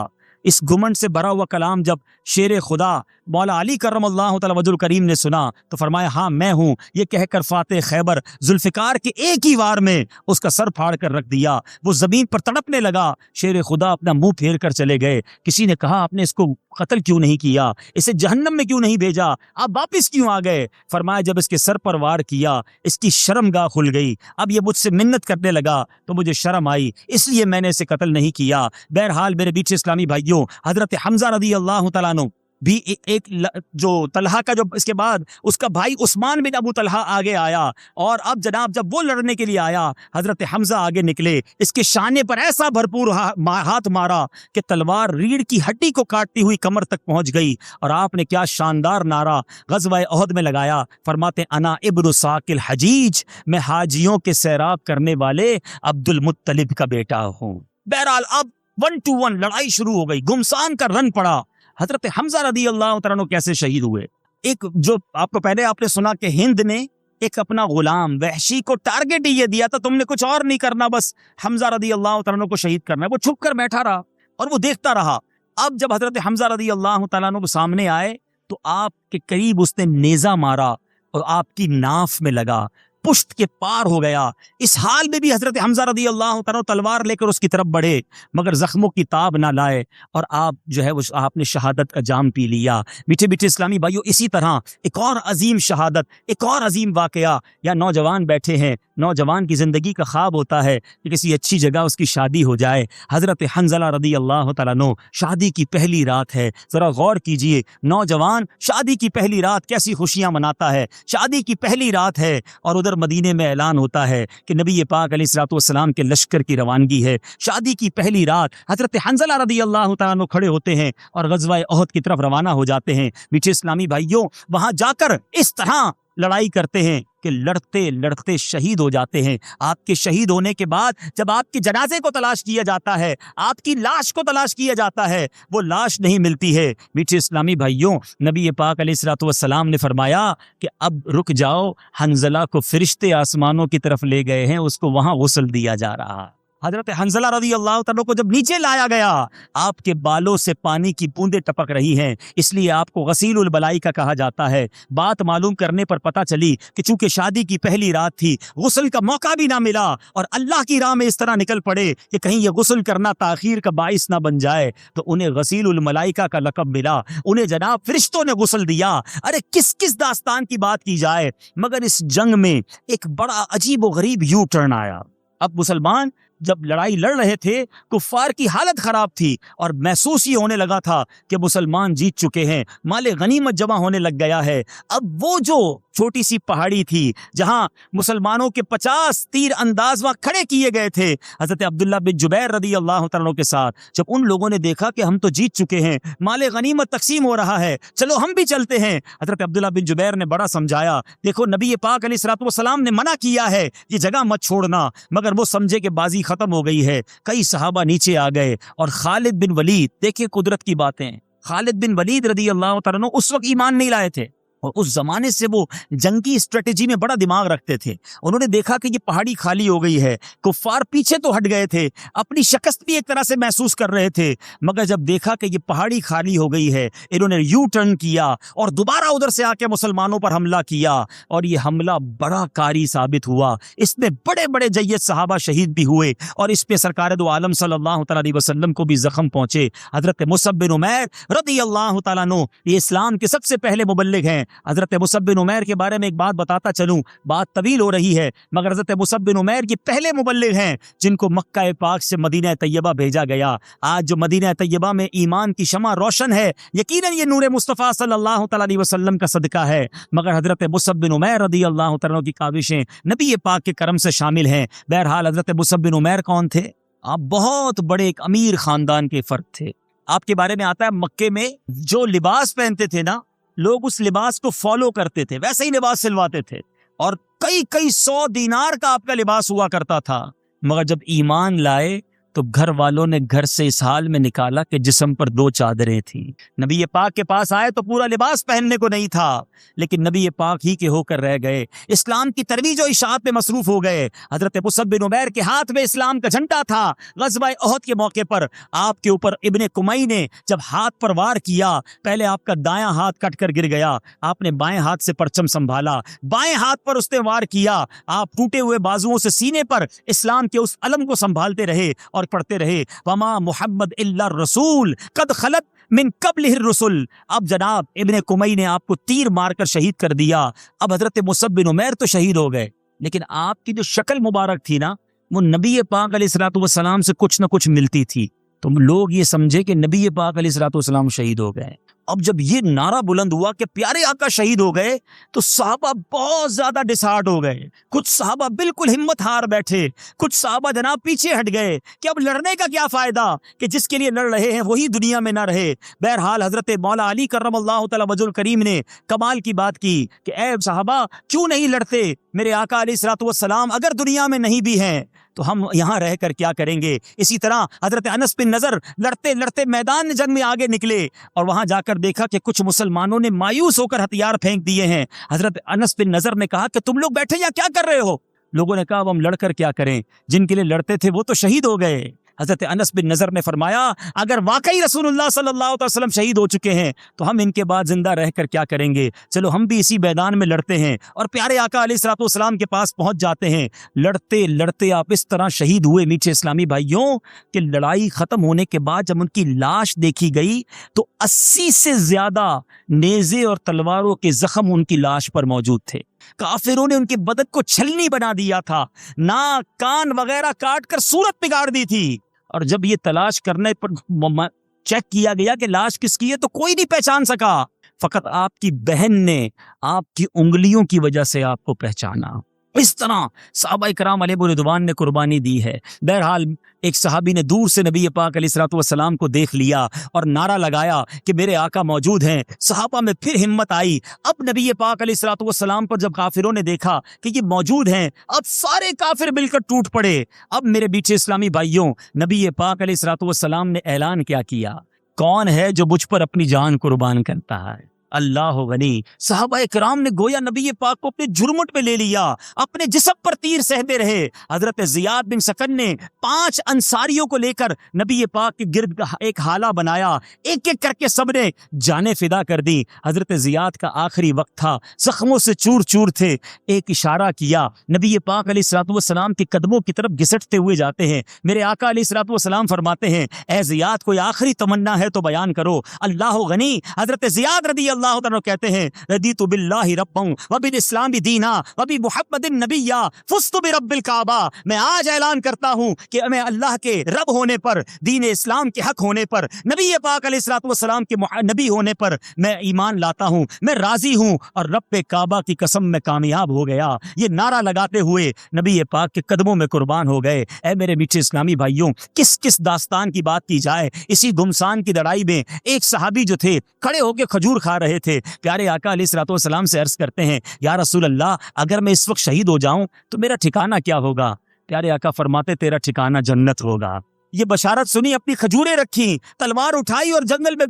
اس گمنڈ سے بھرا ہوا کلام جب شیر خدا مولا علی کرم اللہ تعالی وجہ الکریم نے سنا تو فرمایا ہاں میں ہوں. یہ کہہ کر فاتح خیبر ذوالفقار کے ایک ہی وار میں اس کا سر پھاڑ کر رکھ دیا. وہ زمین پر تڑپنے لگا. شیر خدا اپنا منہ پھیر کر چلے گئے. کسی نے کہا آپ نے اس کو قتل کیوں نہیں کیا، اسے جہنم میں کیوں نہیں بھیجا، آپ واپس کیوں آ گئے؟ فرمایا جب اس کے سر پر وار کیا اس کی شرمگاہ کھل گئی. اب یہ مجھ سے منت کرنے لگا تو مجھے شرم آئی، اس لیے میں نے اسے قتل نہیں کیا. بہرحال میرے بیچ اسلامی بھائیوں، حضرت حمزہ رضی اللہ تعالیٰ عنہ بھی ایک جو طلحہ کا جو اس کے بعد اس کا بھائی عثمان بن ابو طلحہ آگے آیا، اور اب جناب جب وہ لڑنے کے لیے آیا حضرت حمزہ آگے نکلے. اس کے شانے پر ایسا بھرپور ہاتھ مارا کہ تلوار ریڑھ کی ہڈی کو کاٹتی ہوئی کمر تک پہنچ گئی. اور آپ نے کیا شاندار نعرہ غزوہ احد میں لگایا. فرماتے انا ابن ساق الحجیج، میں حاجیوں کے سیراب کرنے والے عبد المطلب کا بیٹا ہوں. بہرحال اب 1 to 1 لڑائی شروع ہو گئی، گمسان کا رن پڑا. حضرت حمزہ رضی اللہ تعالیٰ عنہ کیسے شہید ہوئے؟ ایک جو آپ کو پہلے آپ نے سنا کہ ہند نے ایک اپنا غلام وحشی کو ٹارگٹ ہی یہ دیا تھا تم نے کچھ اور نہیں کرنا، بس حمزہ رضی اللہ تعالیٰ عنہ کو شہید کرنا ہے. وہ چھپ کر بیٹھا رہا اور وہ دیکھتا رہا. اب جب حضرت حمزہ رضی اللہ تعالیٰ عنہ سامنے آئے تو آپ کے قریب اس نے نیزہ مارا اور آپ کی ناف میں لگا، پشت کے پار ہو گیا. اس حال میں بھی حضرت حمزہ رضی اللہ تعالیٰ تلوار لے کر اس کی طرف بڑھے مگر زخموں کی تاب نہ لائے اور آپ جو ہے وہ آپ نے شہادت کا جام پی لیا. میٹھے میٹھے اسلامی بھائیوں، اسی طرح ایک اور عظیم شہادت، ایک اور عظیم واقعہ. یا نوجوان بیٹھے ہیں، نوجوان کی زندگی کا خواب ہوتا ہے کہ کسی اچھی جگہ اس کی شادی ہو جائے. حضرت حنظلہ رضی اللہ تعالیٰ عنہ، شادی کی پہلی رات ہے. ذرا غور کیجئے، نوجوان شادی کی پہلی رات کیسی خوشیاں مناتا ہے. شادی کی پہلی رات ہے اور ادھر مدینے میں اعلان ہوتا ہے کہ نبی پاک علیہ الصلوۃ والسلام کے لشکر کی روانگی ہے. شادی کی پہلی رات حضرت حنظلہ رضی اللہ تعالیٰ عنہ کھڑے ہوتے ہیں اور غزوہ احد کی طرف روانہ ہو جاتے ہیں. میٹھے اسلامی بھائیوں، وہاں جا کر اس طرح لڑائی کرتے ہیں کہ لڑتے لڑتے شہید ہو جاتے ہیں. آپ کے شہید ہونے کے بعد جب آپ کے جنازے کو تلاش کیا جاتا ہے، آپ کی لاش کو تلاش کیا جاتا ہے، وہ لاش نہیں ملتی ہے. میٹھے اسلامی بھائیوں، نبی پاک علیہ الصلوۃ والسلام نے فرمایا کہ اب رک جاؤ، حنظلہ کو فرشتے آسمانوں کی طرف لے گئے ہیں، اس کو وہاں غسل دیا جا رہا. حضرت حنظلہ رضی اللہ تعالیٰ کو جب نیچے لایا گیا، آپ کے بالوں سے پانی کی بوندیں ٹپک رہی ہیں، اس لیے آپ کو غسیل البلائی کا کہا جاتا ہے. بات معلوم کرنے پر پتہ چلی کہ چونکہ شادی کی پہلی رات تھی، غسل کا موقع بھی نہ ملا اور اللہ کی راہ میں اس طرح نکل پڑے کہ کہیں یہ غسل کرنا تاخیر کا باعث نہ بن جائے، تو انہیں غسیل الملائکہ کا لقب ملا. انہیں جناب فرشتوں نے غسل دیا. ارے کس کس داستان کی بات کی جائے، مگر اس جنگ میں ایک بڑا عجیب و غریب یو ٹرن آیا. اب مسلمان جب لڑائی لڑ رہے تھے، کفار کی حالت خراب تھی اور محسوس یہ ہونے لگا تھا کہ مسلمان جیت چکے ہیں، مال غنیمت جمع ہونے لگ گیا ہے. اب وہ جو چھوٹی سی پہاڑی تھی جہاں مسلمانوں کے 50 تیر انداز وہاں کھڑے کیے گئے تھے حضرت عبداللہ بن جبیر رضی اللہ تعالیٰ کے ساتھ، جب ان لوگوں نے دیکھا کہ ہم تو جیت چکے ہیں، مال غنیمت تقسیم ہو رہا ہے، چلو ہم بھی چلتے ہیں. حضرت عبداللہ بن جبیر نے بڑا سمجھایا، دیکھو نبی پاک علیہ الصلوۃ والسلام نے منع کیا ہے یہ جگہ مت چھوڑنا، مگر وہ سمجھے کہ بازی ختم ہو گئی ہے. کئی صحابہ نیچے آ گئے اور خالد بن ولید، دیکھیں قدرت کی باتیں، خالد بن ولید رضی اللہ تعالیٰ عنہ اس وقت ایمان نہیں لائے تھے، اور اس زمانے سے وہ جنگ کی اسٹریٹجی میں بڑا دماغ رکھتے تھے۔ انہوں نے دیکھا کہ یہ پہاڑی خالی ہو گئی ہے، کفار پیچھے تو ہٹ گئے تھے، اپنی شکست بھی ایک طرح سے محسوس کر رہے تھے، مگر جب دیکھا کہ یہ پہاڑی خالی ہو گئی ہے، انہوں نے یو ٹرن کیا اور دوبارہ ادھر سے آ کے مسلمانوں پر حملہ کیا، اور یہ حملہ بڑا کاری ثابت ہوا۔ اس میں بڑے بڑے جید صحابہ شہید بھی ہوئے، اور اس پہ سرکار دو عالم صلی اللہ تعالیٰ علیہ وسلم کو بھی زخم پہنچے۔ حضرت مصعب بن عمیر رضی اللہ تعالیٰ عنہ یہ اسلام کے سب سے پہلے مبلغ ہیں۔ حضرت مصعب بن عمیر کے بارے میں ایک بات بتاتا چلوں، بات طویل ہو رہی ہے، مگر حضرت مصعب بن عمیر یہ پہلے مبلغ ہیں جن کو مکہ پاک سے مدینہ طیبہ بھیجا گیا۔ آج جو مدینہ طیبہ میں ایمان کی شمع روشن ہے، یقیناً یہ نور مصطفیٰ صلی اللہ تعالیٰ علیہ وسلم کا صدقہ ہے، مگر حضرت مصعب بن عمیر رضی اللہ تعالیٰ عنہ کی کاوشیں نبی پاک کے کرم سے شامل ہیں۔ بہرحال حضرت مصعب بن عمیر کون تھے؟ آپ بہت بڑے ایک امیر خاندان کے فرد تھے۔ آپ کے بارے میں آتا ہے مکے میں جو لباس پہنتے تھے نا، لوگ اس لباس کو فالو کرتے تھے، ویسے ہی لباس سلواتے تھے، اور کئی 100 دینار کا آپ کا لباس ہوا کرتا تھا، مگر جب ایمان لائے تو گھر والوں نے گھر سے اس حال میں نکالا کہ جسم پر 2 چادریں تھیں۔ نبی پاک کے پاس آئے تو پورا لباس پہننے کو نہیں تھا، لیکن نبی پاک ہی کے ہو کر رہ گئے، اسلام کی ترویج و اشاعت میں مصروف ہو گئے۔ حضرت مصعب بن عمیر کے ہاتھ میں اسلام کا جھنڈا تھا۔ غزوہ احد کے موقع پر آپ کے اوپر ابن کمی نے جب ہاتھ پر وار کیا، پہلے آپ کا دایاں ہاتھ کٹ کر گر گیا، آپ نے بائیں ہاتھ سے پرچم سنبھالا، بائیں ہاتھ پر اس نے وار کیا، آپ ٹوٹے ہوئے بازوؤں سے سینے پر اسلام کے اس علم کو سنبھالتے رہے اور پڑھتے رہے، وما محمد الا الرسول قد خلت من قبلہ الرسل۔ اب جناب ابن کمی نے آپ کو تیر مار کر شہید کر دیا۔ اب حضرت مصعب بن عمیر تو شہید ہو گئے، لیکن آپ کی جو شکل مبارک تھی نا، وہ نبی پاک علیہ الصلوۃ والسلام سے کچھ نہ کچھ ملتی تھی، تو لوگ یہ سمجھے کہ نبی پاک علیہ الصلوۃ والسلام شہید ہو گئے۔ اب جب یہ نعرہ بلند ہوا کہ پیارے آقا شہید ہو گئے، تو صحابہ بہت زیادہ ڈسہارٹ ہو گئے، کچھ صحابہ بالکل ہمت ہار بیٹھے، کچھ صحابہ جناب پیچھے ہٹ گئے کہ اب لڑنے کا کیا فائدہ کہ جس کے لیے لڑ رہے ہیں وہی دنیا میں نہ رہے۔ بہرحال حضرت مولا علی کرم اللہ تعالی وجہ الکریم نے کمال کی بات کی کہ اے صحابہ کیوں نہیں لڑتے، میرے آقا علیہ الصلوۃ والسلام اگر دنیا میں نہیں بھی ہیں تو ہم یہاں رہ کر کیا کریں گے۔ اسی طرح حضرت انس بن نضر لڑتے لڑتے میدان جنگ میں آگے نکلے، اور وہاں جا کر دیکھا کہ کچھ مسلمانوں نے مایوس ہو کر ہتھیار پھینک دیے ہیں۔ حضرت انس بن نضر نے کہا کہ تم لوگ بیٹھے یا کیا کر رہے ہو؟ لوگوں نے کہا اب ہم لڑ کر کیا کریں، جن کے لیے لڑتے تھے وہ تو شہید ہو گئے۔ حضرت انس بن نضر نے فرمایا اگر واقعی رسول اللہ صلی اللہ علیہ وسلم شہید ہو چکے ہیں تو ہم ان کے بعد زندہ رہ کر کیا کریں گے، چلو ہم بھی اسی میدان میں لڑتے ہیں، اور پیارے آقا علیہ الصلوۃ والسلام کے پاس پہنچ جاتے ہیں۔ لڑتے لڑتے آپ اس طرح شہید ہوئے میٹھے اسلامی بھائیوں کہ لڑائی ختم ہونے کے بعد جب ان کی لاش دیکھی گئی تو 80 سے زیادہ نیزے اور تلواروں کے زخم ان کی لاش پر موجود تھے۔ کافروں نے ان کے بدن کو چھلنی بنا دیا تھا، ناک کان وغیرہ کاٹ کر صورت بگاڑ دی تھی، اور جب یہ تلاش کرنے پر چیک کیا گیا کہ لاش کس کی ہے تو کوئی نہیں پہچان سکا، فقط آپ کی بہن نے آپ کی انگلیوں کی وجہ سے آپ کو پہچانا۔ اس طرح صحابہ کرام علیہ رضوان نے قربانی دی ہے۔ بہرحال ایک صحابی نے دور سے نبی پاک علیہ الصلوۃ والسلام کو دیکھ لیا اور نعرہ لگایا کہ میرے آقا موجود ہیں۔ صحابہ میں پھر ہمت آئی۔ اب نبی پاک علیہ الصلوۃ والسلام پر جب کافروں نے دیکھا کہ یہ موجود ہیں، اب سارے کافر مل کر ٹوٹ پڑے۔ اب میرے بیچے اسلامی بھائیوں، نبی پاک علیہ الصلوۃ والسلام نے اعلان کیا کون ہے جو مجھ پر اپنی جان قربان کرتا ہے؟ اللہ غنی۔ صحابہ کرام نے گویا نبی پاک کو اپنے جرمٹ میں لے لیا، اپنے جسم پر تیر سہتے رہے۔ حضرت زیاد بن سکن نے 5 انصاریوں کو لے کر نبی پاک کے گرد ایک حالہ بنایا، ایک ایک کر کے سب نے جانیں فدا کر دی۔ حضرت زیاد کا آخری وقت تھا، زخموں سے چور چور تھے، ایک اشارہ کیا، نبی پاک علیہ الصلوۃ والسلام کے قدموں کی طرف گھسٹتے ہوئے جاتے ہیں۔ میرے آقا علیہ الصلوۃ والسلام فرماتے ہیں اے زیاد کوئی آخری تمنا ہے تو بیان کرو۔ اللہ غنی۔ حضرت زیاد رضی اللہ عنہ کہتے ہیں رضیت باللہ ربا وبالاسلام دینا وبمحمد نبیا فزت برب الکعبہ۔ میں آج اعلان کرتا ہوں کہ میں اللہ کے رب ہونے پر، دین اسلام کے حق ہونے پر، نبی پاک علیہ الصلوۃ والسلام کے نبی ہونے پر میں ایمان لاتا ہوں، میں راضی ہوں، اور رب کعبہ کی قسم میں کامیاب ہو گیا۔ یہ نعرہ لگاتے ہوئے نبی پاک کے قدموں میں قربان ہو گئے۔ اے میرے میٹھے اسلامی بھائیوں، کس کس داستان کی بات کی جائے۔ اسی گمسان کی لڑائی میں ایک صحابی جو تھے کھڑے ہو کے کھجور کھا رہے تھے، پیارے آقا علیہ الصلوۃ والسلام سے عرض کرتے ہیں یا رسول اللہ اگر میں اس وقت شہید ہو جاؤں تو میرا ٹھکانہ کیا ہوگا؟ پیارے آقا فرماتے تیرا ٹھکانہ جنت ہوگا۔ یہ بشارت سنی، اپنی کھجوریں رکھی، تلوار اٹھائی اور جنگل میں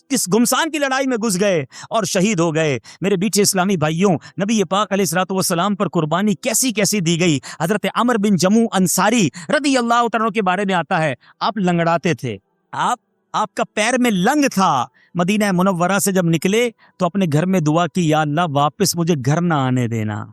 کس گمسان کی لڑائی میں گھس گئے اور شہید ہو گئے۔ میرے بیٹے اسلامی بھائیوں، نبی پاک علیہ الصلوۃ والسلام پر قربانی کیسی کیسی دی گئی۔ حضرت عمر بن جموع انصاری رضی اللہ تعالیٰ کے بارے میں آتا ہے، آپ لنگڑاتے تھے، آپ کا پیر میں لنگ تھا۔ مدینہ منورہ سے جب نکلے تو اپنے گھر میں دعا کی، یا اللہ واپس مجھے گھر نہ آنے دینا،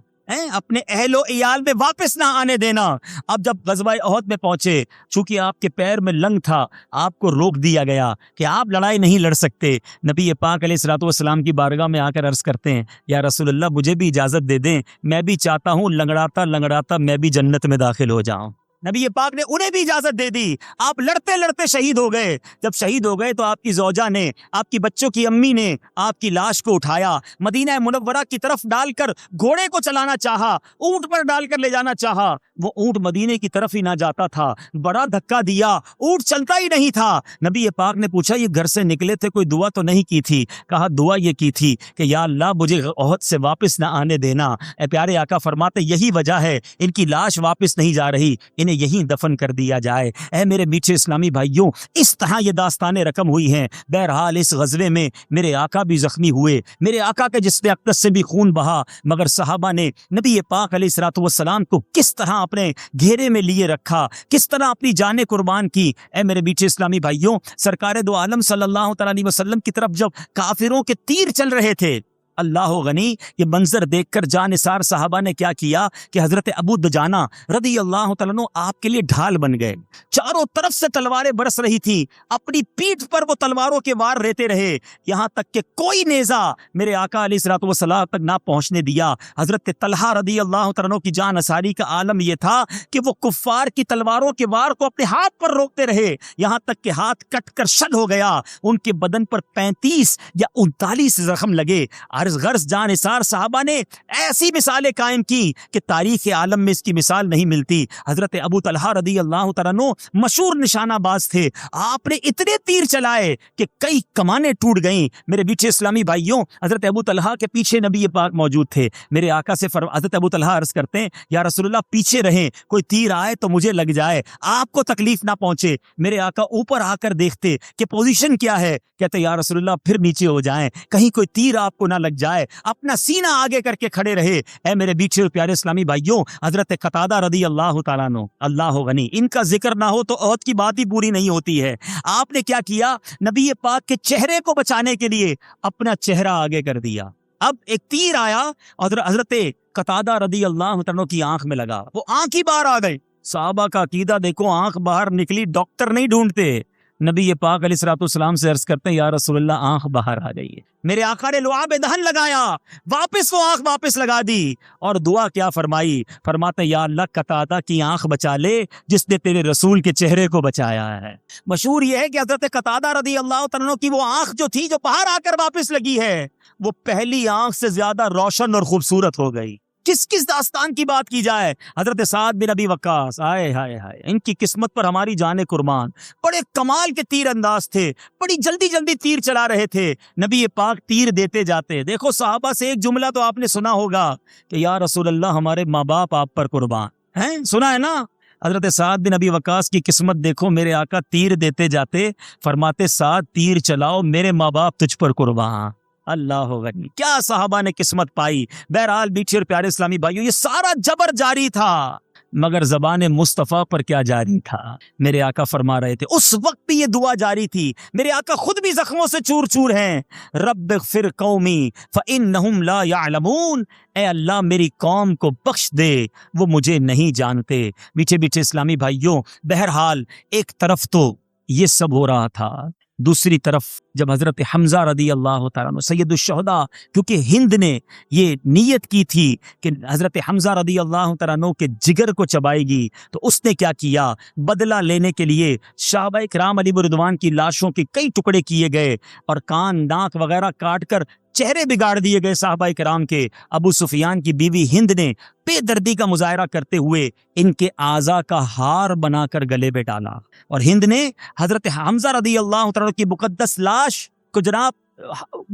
اپنے اہل و عیال میں واپس نہ آنے دینا۔ اب جب غزوہ احد میں پہنچے، چونکہ آپ کے پیر میں لنگ تھا، آپ کو روک دیا گیا کہ آپ لڑائی نہیں لڑ سکتے۔ نبی پاک علیہ الصلوۃ والسلام کی بارگاہ میں آ کر عرض کرتے ہیں، یا رسول اللہ مجھے بھی اجازت دے دیں، میں بھی چاہتا ہوں لنگڑاتا لنگڑاتا میں بھی جنت میں داخل ہو جاؤں۔ نبی پاک نے انہیں بھی اجازت دے دی۔ آپ لڑتے لڑتے شہید ہو گئے۔ جب شہید ہو گئے تو آپ کی زوجہ نے، آپ کی بچوں کی امی نے آپ کی لاش کو اٹھایا، مدینہ منورہ کی طرف ڈال کر گھوڑے کو چلانا چاہا، اونٹ پر ڈال کر لے جانا چاہا، وہ اونٹ مدینے کی طرف ہی نہ جاتا تھا، بڑا دھکا دیا، اونٹ چلتا ہی نہیں تھا۔ نبی پاک نے پوچھا یہ گھر سے نکلے تھے، کوئی دعا تو نہیں کی تھی؟ کہا دعا یہ کی تھی کہ یا اللہ مجھے احد سے واپس نہ آنے دینا۔ اے پیارے آقا فرماتے یہی وجہ ہے ان کی لاش واپس نہیں جا رہی، یہیں دفن کر دیا جائے۔ اے میرے میٹھے اسلامی بھائیوں، اس طرح یہ داستانیں رقم ہوئی ہیں۔ بہرحال اس غزوے میں میرے آقا بھی زخمی ہوئے، میرے آقا کے جسم اقدس سے بھی خون بہا، مگر صحابہ نے نبی پاک علیہ الصلوۃ والسلام کو کس طرح اپنے گھیرے میں لیے رکھا، کس طرح اپنی جانیں قربان کی۔ اے میرے میٹھے اسلامی بھائیوں، سرکار دو عالم صلی اللہ تعالیٰ علیہ وسلم کی طرف جب کافروں کے تیر چل رہے تھے، اللہ غنی یہ منظر دیکھ کر جانثار صحابہ نے کیا کیا کہ حضرت ابو دجانہ رضی اللہ تعالیٰ عنہ آپ کے لیے ڈھال بن گئے۔ چاروں طرف سے تلواریں برس رہی تھی، اپنی پیٹھ پر وہ تلواروں کے وار رہتے رہے، یہاں تک کہ کوئی نیزہ میرے آقا علیہ الصلوۃ والسلام تک نہ پہنچنے دیا۔ حضرت طلحہ رضی اللہ تعالیٰ عنہ کی جان نثاری کا عالم یہ تھا کہ وہ کفار کی تلواروں کے وار کو اپنے ہاتھ پر روکتے رہے، یہاں تک کہ ہاتھ کٹ کر شل ہو گیا، ان کے بدن پر 35 یا 39 زخم لگے۔ غرض جانثار صحابہ نے ایسی مثالیں قائم کی کہ تاریخ عالم میں اس کی مثال نہیں ملتی۔ حضرت ابو طلحہ رضی اللہ تعالیٰ عنہ مشہور نشانہ باز تھے، آپ نے اتنے تیر چلائے کہ کئی کمانیں ٹوٹ گئیں۔ میرے بیچے اسلامی بھائیوں، حضرت ابو طلحہ کے پیچھے نبی پاک موجود تھے۔ میرے آقا سے حضرت ابو طلحہ عرض کرتے ہیں یا رسول اللہ پیچھے رہیں، کوئی تیر آئے تو مجھے لگ جائے، آپ کو تکلیف نہ پہنچے۔ میرے آقا اوپر آ کر دیکھتے کہ پوزیشن کیا ہے، کہتے یا رسول اللہ پھر نیچے ہو جائیں، کہیں کوئی تیر آپ کو نہ لگ جائے، اپنا سینہ آگے کر کے کھڑے رہے۔ اے میرے بیچے اور پیارے اسلامی بھائیوں، حضرت قتادہ رضی اللہ تعالیٰ عنہ، اللہ غنی، ان کا ذکر نہ ہو تو احد کی بات ہی پوری نہیں ہوتی ہے۔ آپ نے کیا کیا؟ نبی پاک کے چہرے کو بچانے کے لیے اپنا چہرہ آگے کر دیا۔ اب ایک تیر آیا اور حضرت قتادہ رضی اللہ عنہ کی آنکھ میں لگا، وہ آنکھ ہی باہر آ گئی۔ صحابہ کا عقیدہ دیکھو، آنکھ باہر نکلی، ڈاکٹر نہیں ڈھونڈتے، نبی پاک علیہ الصلوۃ والسلام سے عرض کرتے ہیں یا رسول اللہ آنکھ باہر آ گئی ہے۔ میرے آقا نے لعاب دہن لگایا، واپس وہ آنکھ واپس لگا دی، اور دعا کیا فرمائی؟ فرماتے یا اللہ قتادہ کی آنکھ بچا لے جس نے تیرے رسول کے چہرے کو بچایا ہے۔ مشہور یہ ہے کہ حضرت قتادہ رضی اللہ عنہ کی وہ آنکھ جو تھی، جو باہر آ کر واپس لگی ہے، وہ پہلی آنکھ سے زیادہ روشن اور خوبصورت ہو گئی۔ کس داستان کی بات کی جائے، حضرت سعد بن ابی وقاص، آئے ہائے ہائے، ان کی قسمت پر ہماری جانیں قربان، بڑے کمال کے تیر انداز تھے، بڑی جلدی تیر چلا رہے تھے، نبی پاک تیر دیتے جاتے۔ دیکھو صحابہ سے ایک جملہ تو آپ نے سنا ہوگا کہ یا رسول اللہ ہمارے ماں باپ آپ پر قربان ہیں، سنا ہے نا؟ حضرت سعد بن ابی وقاص کی قسمت دیکھو، میرے آقا تیر دیتے جاتے، فرماتے سعد تیر چلاؤ، میرے ماں باپ تجھ پر قربان۔ اللہ غنی، کیا صحابہ نے قسمت پائی۔ بہرحال بیٹھے اور پیارے اسلامی بھائیوں، یہ سارا جبر جاری تھا، مگر زبان مصطفیٰ پر کیا جاری تھا؟ میرے آقا فرما رہے تھے، اس وقت بھی یہ دعا جاری تھی۔ میرے آقا خود بھی زخموں سے چور چور ہیں۔ رب اغفر قومی فإنہم لا یعلمون، اے اللہ میری قوم کو بخش دے، وہ مجھے نہیں جانتے۔ میٹھے میٹھے اسلامی بھائیوں، بہرحال ایک طرف تو یہ سب ہو رہا تھا، دوسری طرف جب حضرت حمزہ رضی اللہ تعالیٰ عنہ سید الشہداء، کیونکہ ہند نے یہ نیت کی تھی کہ حضرت حمزہ رضی اللہ تعالیٰ عنہ کے جگر کو چبائے گی، تو اس نے کیا کیا؟ بدلہ لینے کے لیے صحابہ کرام علیہ رضوان کی لاشوں کے کئی ٹکڑے کیے گئے اور کان ناک وغیرہ کاٹ کر چہرے بگاڑ دیے گئے صحابہ کرام کے۔ ابو سفیان کی بیوی ہند نے بے دردی کا مظاہرہ کرتے ہوئے ان کے اعضاء کا ہار بنا کر گلے میں ڈالا، اور ہند نے حضرت حمزہ رضی اللہ تعالیٰ کی مقدس لاش کو جناب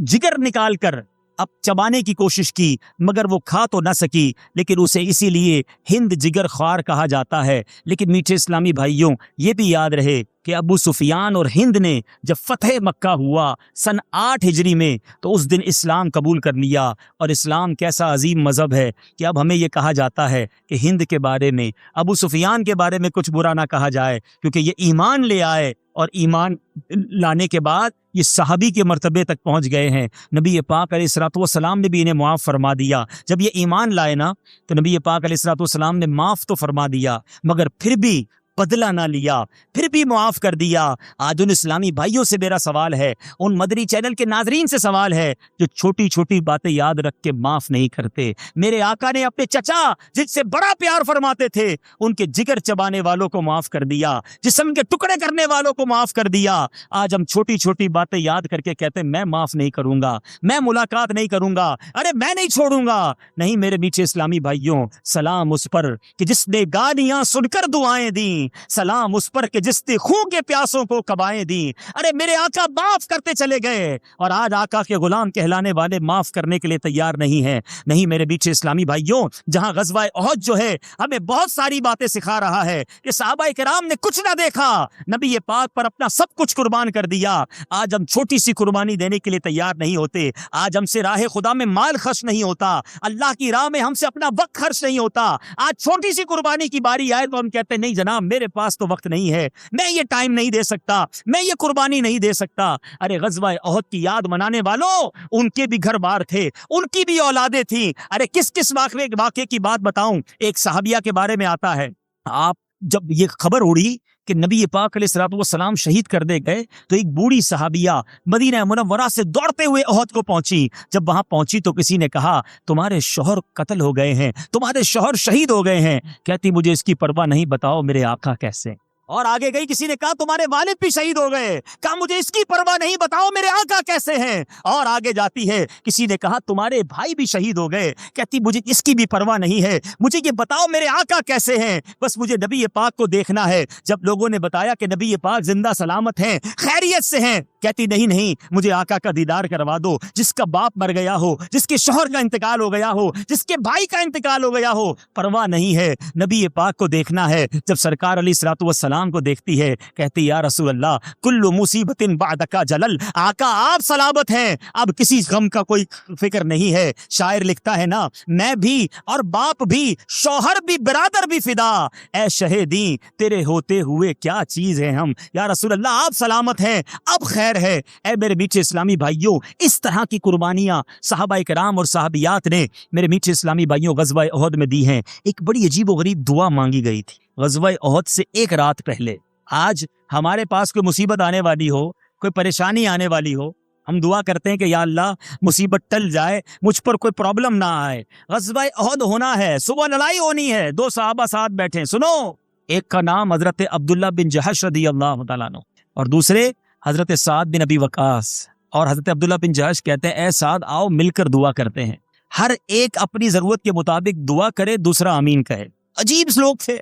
جگر نکال کر اب چبانے کی کوشش کی مگر وہ کھا تو نہ سکی، لیکن اسے اسی لیے ہند جگر خوار کہا جاتا ہے۔ لیکن میٹھے اسلامی بھائیوں، یہ بھی یاد رہے کہ ابو سفیان اور ہند نے جب فتح مکہ ہوا سن 8 ہجری میں تو اس دن اسلام قبول کر لیا۔ اور اسلام کیسا عظیم مذہب ہے کہ اب ہمیں یہ کہا جاتا ہے کہ ہند کے بارے میں، ابو سفیان کے بارے میں کچھ برا نہ کہا جائے، کیونکہ یہ ایمان لے آئے اور ایمان لانے کے بعد یہ صحابی کے مرتبے تک پہنچ گئے ہیں۔ نبی پاک علیہ الصلوۃ والسلام نے بھی انہیں معاف فرما دیا۔ جب یہ ایمان لائے نا تو نبی پاک علیہ الصلوۃ والسلام نے معاف تو فرما دیا مگر پھر بھی بدلہ نہ لیا، پھر بھی معاف کر دیا۔ آج ان اسلامی بھائیوں سے میرا سوال ہے، ان مدنی چینل کے ناظرین سے سوال ہے جو چھوٹی چھوٹی باتیں یاد رکھ کے معاف نہیں کرتے۔ میرے آقا نے اپنے چچا جن سے بڑا پیار فرماتے تھے ان کے جگر چبانے والوں کو معاف کر دیا، جسم کے ٹکڑے کرنے والوں کو معاف کر دیا۔ آج ہم چھوٹی چھوٹی باتیں یاد کر کے کہتے ہیں میں معاف نہیں کروں گا، میں ملاقات نہیں کروں گا، ارے میں نہیں چھوڑوں گا۔ نہیں میرے میٹھے اسلامی بھائیوں، سلام اس پر کہ جس نے گالیاں سن کر دعائیں دیں، سلام اس پر کہ جس نے خون کے پیاسوں کو کبائیں دیں۔ ارے میرے آقا معاف کرتے چلے گئے اور آج آقا کے غلام کہلانے والے معاف کرنے کے لیے تیار نہیں ہیں۔ نہیں میرے میٹھے اسلامی بھائیوں، جہاں غزوہ احد جو ہے ہمیں بہت ساری باتیں سکھا رہا ہے کہ صحابہ کرام نے کچھ نہ دیکھا، نبی پاک پر اپنا سب کچھ قربان کر دیا۔ آج ہم چھوٹی سی قربانی دینے کے لیے تیار نہیں ہوتے، آج ہم سے راہ خدا میں مال خرچ نہیں ہوتا، اللہ کی راہ میں ہم سے اپنا وقت خرچ نہیں ہوتا۔ آج چھوٹی سی قربانی کی باری آئے تو ہم کہتے ہیں نہیں جناب میرے پاس تو وقت نہیں ہے، میں یہ ٹائم نہیں دے سکتا، میں یہ قربانی نہیں دے سکتا۔ ارے غزوہ احد کی یاد منانے والوں، ان کے بھی گھر بار تھے، ان کی بھی اولادیں تھیں۔ ارے کس کس واقعے کی بات بتاؤں؟ ایک صحابیہ کے بارے میں آتا ہے، آپ جب یہ خبر اڑی کہ نبی پاک علیہ الصلوۃ والسلام شہید کر دے گئے تو ایک بوڑھی صحابیہ مدینہ منورہ سے دوڑتے ہوئے احد کو پہنچی۔ جب وہاں پہنچی تو کسی نے کہا تمہارے شوہر قتل ہو گئے ہیں، تمہارے شوہر شہید ہو گئے ہیں۔ کہتی مجھے اس کی پرواہ نہیں، بتاؤ میرے آقا کیسے؟ اور آگے گئی، کسی نے کہا تمہارے والد بھی شہید ہو گئے، کہا مجھے اس کی پرواہ نہیں، بتاؤ میرے آقا کیسے ہیں؟ اور آگے جاتی ہے، کسی نے کہا تمہارے بھائی بھی شہید ہو گئے، کہتی مجھے اس کی بھی پرواہ نہیں ہے، مجھے یہ بتاؤ میرے آقا کیسے ہیں، بس مجھے نبی پاک کو دیکھنا ہے۔ جب لوگوں نے بتایا کہ نبی پاک زندہ سلامت ہیں، خیریت سے ہیں، کہتی نہیں نہیں، مجھے آقا کا دیدار کروا دو۔ جس کا باپ مر گیا ہو، جس کے شوہر کا انتقال ہو گیا ہو، جس کے بھائی کا انتقال ہو گیا ہو، پرواہ نہیں ہے، نبی پاک کو دیکھنا ہے۔ جب سرکار علیہ الصلوۃ والسلام کو دیکھتی ہے، کہتی یا رسول اللہ کل مصیبت بعدک جلل، آقا آپ سلامت ہیں، اب کسی غم کا کوئی فکر نہیں ہے۔ شاعر لکھتا ہے نا، میں بھی اور باپ بھی، شوہر بھی، برادر بھی فدا، اے شہیدیں تیرے ہوتے ہوئے کیا چیز ہے ہم۔ یا رسول اللہ آپ سلامت ہیں، اب خیر ہے۔ اے میرے میٹھے اسلامی بھائیوں، اس طرح کی قربانیاں صحابہ کرام اور صحابیات نے میرے میٹھے اسلامی بھائیوں غزوہ احد میں دی ہیں۔ ایک بڑی عجیب و غریب دعا مانگی گئی تھی غزوہ احد سے ایک رات پہلے۔ آج ہمارے پاس کوئی مصیبت آنے والی ہو، کوئی پریشانی آنے والی ہو، ہم دعا کرتے ہیں کہ یا اللہ مصیبت ٹل جائے، مجھ پر کوئی پرابلم نہ آئے۔ غزوہ احد ہونا ہے، صبح لڑائی ہونی ہے، دو صحابہ ساتھ بیٹھے، سنو، ایک کا نام حضرت عبداللہ بن جہش رضی اللہ تعالیٰ عنہ اور دوسرے حضرت سعد بن ابی وقاص۔ اور حضرت عبداللہ بن جہش کہتے ہیں اے سعد آؤ مل کر دعا کرتے ہیں، ہر ایک اپنی ضرورت کے مطابق دعا کرے، دوسرا آمین کہے۔ عجیب لوگ تھے۔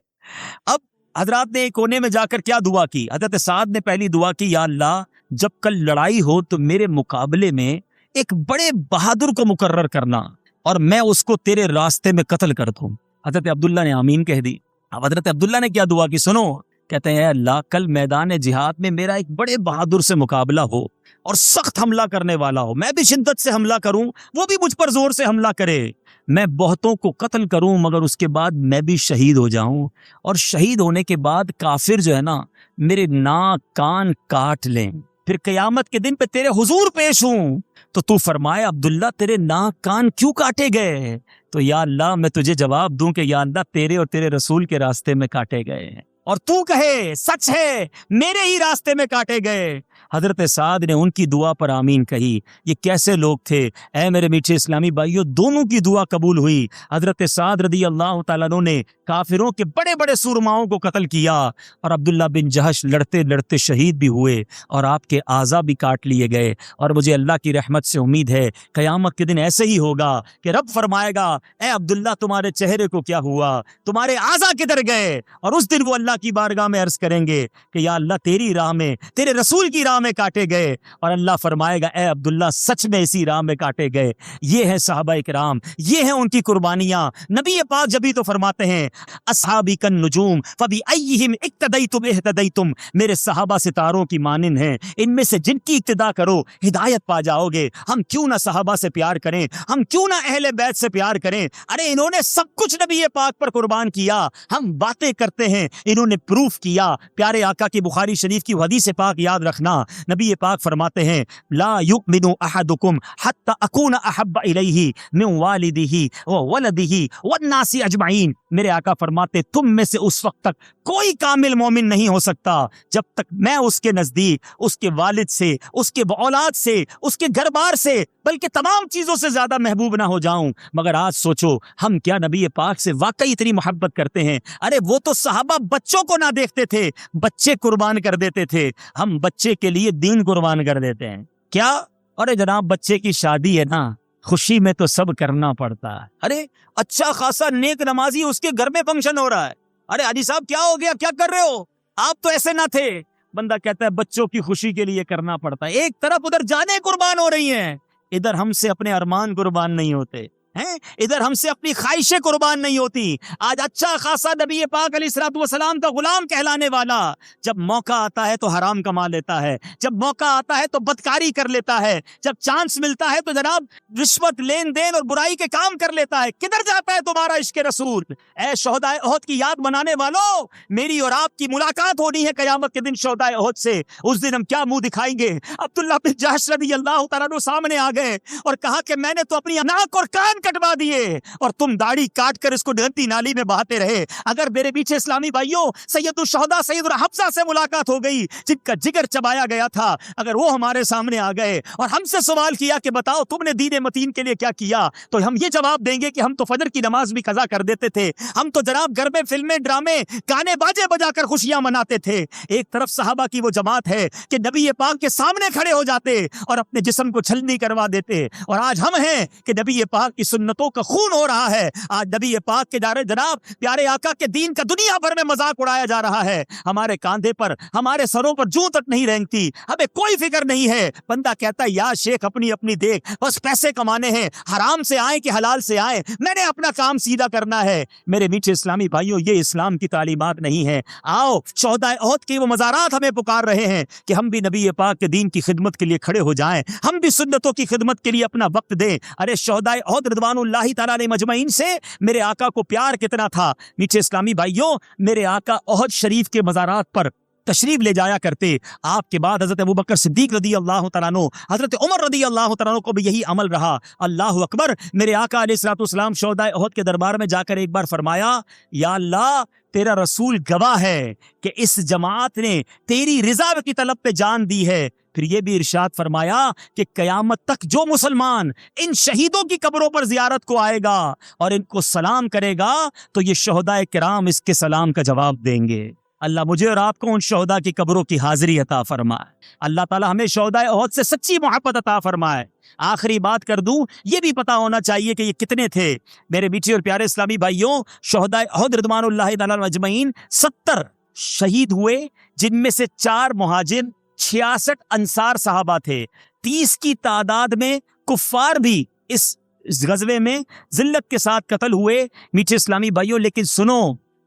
اب حضرات نے ایک کونے میں جا کر کیا دعا کی؟ حضرت سعد نے پہلی دعا کی، یا اللہ جب کل لڑائی ہو تو میرے مقابلے میں ایک بڑے بہادر کو مقرر کرنا اور میں اس کو تیرے راستے میں قتل کر دوں۔ حضرت عبداللہ نے آمین کہہ دی۔ اب حضرت عبداللہ نے کیا دعا کی؟ سنو، کہتے ہیں اے اللہ کل میدان جہاد میں میرا ایک بڑے بہادر سے مقابلہ ہو اور سخت حملہ کرنے والا ہو، میں بھی شدت سے حملہ کروں، وہ بھی مجھ پر زور سے حملہ کرے، میں بہتوں کو قتل کروں مگر اس کے بعد میں بھی شہید ہو جاؤں، اور شہید ہونے کے بعد کافر جو ہے نا میرے ناک کان کاٹ لیں، پھر قیامت کے دن پہ تیرے حضور پیش ہوں تو فرمائے عبداللہ تیرے ناک کان کیوں کاٹے گئے؟ تو یا اللہ میں تجھے جواب دوں کہ یا اللہ تیرے اور تیرے رسول کے راستے میں کاٹے گئے ہیں، اور تو کہے سچ ہے میرے ہی راستے میں کاٹے گئے۔ حضرت سعد نے ان کی دعا پر آمین کہی۔ یہ کیسے لوگ تھے؟ اے میرے میٹھے اسلامی بھائیوں، دونوں کی دعا قبول ہوئی۔ حضرت سعد رضی اللہ تعالیٰ عنہ نے کافروں کے بڑے بڑے سورماؤں کو قتل کیا، اور عبداللہ بن جہش لڑتے لڑتے شہید بھی ہوئے اور آپ کے اعضا بھی کاٹ لیے گئے۔ اور مجھے اللہ کی رحمت سے امید ہے قیامت کے دن ایسے ہی ہوگا کہ رب فرمائے گا اے عبداللہ تمہارے چہرے کو کیا ہوا، تمہارے اعضا کدھر گئے؟ اور اس دن وہ اللہ کی بارگاہ میں عرض کریں گے کہ یا اللہ تیری راہ میں، تیرے رسول کی راہ میں کاٹے گئے، اور اللہ فرمائے گا اے عبداللہ سچ میں اسی راہ میں کاٹے گئے۔ یہ ہے صحابہ کرام، یہ ہیں ان کی قربانیاں۔ نبی پاک جبھی تو فرماتے ہیں اصحابی کن نجوم فبأیہم اقتدیتم اہتدیتم، میرے صحابہ ستاروں کی مانند ہیں، ان میں سے جن کی اقتدا کرو ہدایت پا جاؤ گے۔ ہم کیوں نہ صحابہ سے پیار کریں، ہم کیوں نہ اہل بیت سے پیار کریں؟ ارے انہوں نے سب کچھ نبی پاک پر قربان کیا، ہم باتیں کرتے ہیں، انہوں نے پروف کیا۔ پیارے آقا کی بخاری شریف کی حدیث پاک یاد رکھنا، نبی پاک فرماتے ہیں لا یؤمن احدکم حتی اکون احب الیہ من والدہ وولدہ والناس اجمعین، میرے آقا فرماتے تم میں سے اس وقت تک کوئی کامل مومن نہیں ہو سکتا جب تک میں اس کے نزدیک اس کے والد سے، اس کے اولاد سے، اس کے گھر بار سے، بلکہ تمام چیزوں سے زیادہ محبوب نہ ہو جاؤں۔ مگر آج سوچو ہم کیا نبی پاک سے واقعی اتنی محبت کرتے ہیں؟ ارے وہ تو صحابہ بچوں کو نہ دیکھتے تھے، بچے قربان کر دیتے تھے، ہم بچے کے لیے دین قربان کر دیتے ہیں کیا؟ ارے جناب بچے کی شادی ہے نا، خوشی میں تو سب کرنا پڑتا ہے۔ ارے اچھا خاصا نیک نمازی اس کے گھر میں فنکشن ہو رہا ہے، ارے حاجی صاحب کیا ہو گیا، کیا کر رہے ہو، آپ تو ایسے نہ تھے۔ بندہ کہتا ہے بچوں کی خوشی کے لیے کرنا پڑتا ہے۔ ایک طرف ادھر جانیں قربان ہو رہی ہیں، ادھر ہم سے اپنے ارمان قربان نہیں ہوتے ہیں، ادھر ہم سے اپنی خواہشیں قربان نہیں ہوتی۔ آج اچھا خاصا نبی پاک علیہ الصلوۃ والسلام کا غلام کہلانے والا جب موقع آتا ہے تو حرام کما لیتا ہے، جب موقع آتا ہے تو بدکاری کر لیتا ہے، جب چانس ملتا ہے تو جناب رشوت لین دین اور برائی کے کام کر لیتا ہے۔ کدھر جاتا ہے تمہارا عشق رسول؟ اے شہدائے احد کی یاد منانے والوں، میری اور آپ کی ملاقات ہونی ہے قیامت کے دن شہدائے احد سے۔ اس دن ہم کیا منہ دکھائیں گے؟ عبداللہ بن جحش رضی اللہ تعالیٰ عنہ سامنے آ گئے اور کہا کہ میں نے تو اپنی ناک اور کان کٹوا دیے اور تم داڑھی کاٹ کر اس کو ڈھنتی نالی میں بہاتے رہے۔ اگر میرے پیچھے اسلامی بھائیوں سید الشہداء سید الحفصہ سے ملاقات ہو گئی جن کا جگر چبایا گیا تھا، اگر وہ ہمارے سامنے آ گئے اور ہم سے سوال کیا کہ بتاؤ تم نے دین متین کے لیے کیا کیا، تو ہم یہ جواب دیں گے کہ ہم تو فجر کی نماز بھی قضا کر دیتے تھے، ہم تو جناب گھر میں فلمیں ڈرامے گانے باجے بجا کر خوشیاں مناتے تھے۔ ایک طرف صحابہ کی وہ جماعت ہے کہ نبی پاک کے سامنے کھڑے ہو جاتے اور اپنے جسم کو چھلنی کروا دیتے، اور آج ہم ہیں کہ نبی پاک کی سنتوں کا خون ہو رہا ہے، آج نبی پاک کے جناب پیارے آقا کے دین کا دنیا بھر میں مذاق اڑایا جا رہا ہے، ہمارے کاندھے پر ہمارے سروں پر جوں تک نہیں رینگتی، ہمیں کوئی فکر نہیں ہے۔ بندہ کہتا ہے یا شیخ اپنی اپنی دیکھ، بس پیسے کمانے ہیں، حرام سے آئیں کہ حلال سے آئیں، میں نے اپنا کام سیدھا کرنا ہے۔ میرے میٹھے اسلامی بھائیوں، یہ اسلام کی تعلیمات نہیں ہے۔ آؤ شہدائے احد کے وہ مزارات ہمیں پکار رہے ہیں کہ ہم بھی نبی پاک کے دین کی خدمت کے لیے کھڑے ہو جائیں، ہم بھی سنتوں کی خدمت کے لیے اپنا وقت دیں۔ ارے شہدائے احد رضوان اللہ تعالیٰ علیہ مجمعین سے میرے آقا کو پیار کتنا تھا۔ میٹھے اسلامی بھائیوں، میرے آقا احد شریف کے مزارات پر تشریف لے جایا کرتے۔ آپ کے بعد حضرت ابوبکر صدیق رضی اللہ تعالیٰ عنہ، حضرت عمر رضی اللہ تعالیٰ عنہ کو بھی یہی عمل رہا۔ اللہ اکبر۔ میرے آقا علیہ الصلوۃ والسلام شہدائے احد کے دربار میں جا کر ایک بار فرمایا یا اللہ تیرا رسول گواہ ہے کہ اس جماعت نے تیری رضا کی طلب پہ جان دی ہے۔ پھر یہ بھی ارشاد فرمایا کہ قیامت تک جو مسلمان ان شہیدوں کی قبروں پر زیارت کو آئے گا اور ان کو سلام کرے گا تو یہ شہدائے کرام اس کے سلام کا جواب دیں گے۔ اللہ مجھے اور آپ کو ان شہداء کی قبروں کی حاضری عطا فرمائے۔ اللہ تعالی ہمیں شہدائے احد سے سچی محبت عطا فرمائے۔ آخری بات کر دوں، یہ بھی پتا ہونا چاہیے کہ یہ کتنے تھے۔ میرے میٹھے اور پیارے اسلامی بھائیوں، شہدائے احد رضوان اللہ تعالی اجمعین 70 شہید ہوئے، جن میں سے 4 مہاجر، 66 انصار صحابہ تھے۔ 30 کی تعداد میں کفار بھی اس غزوے میں ذلت کے ساتھ قتل ہوئے۔ میٹھے اسلامی بھائیوں، لیکن سنو،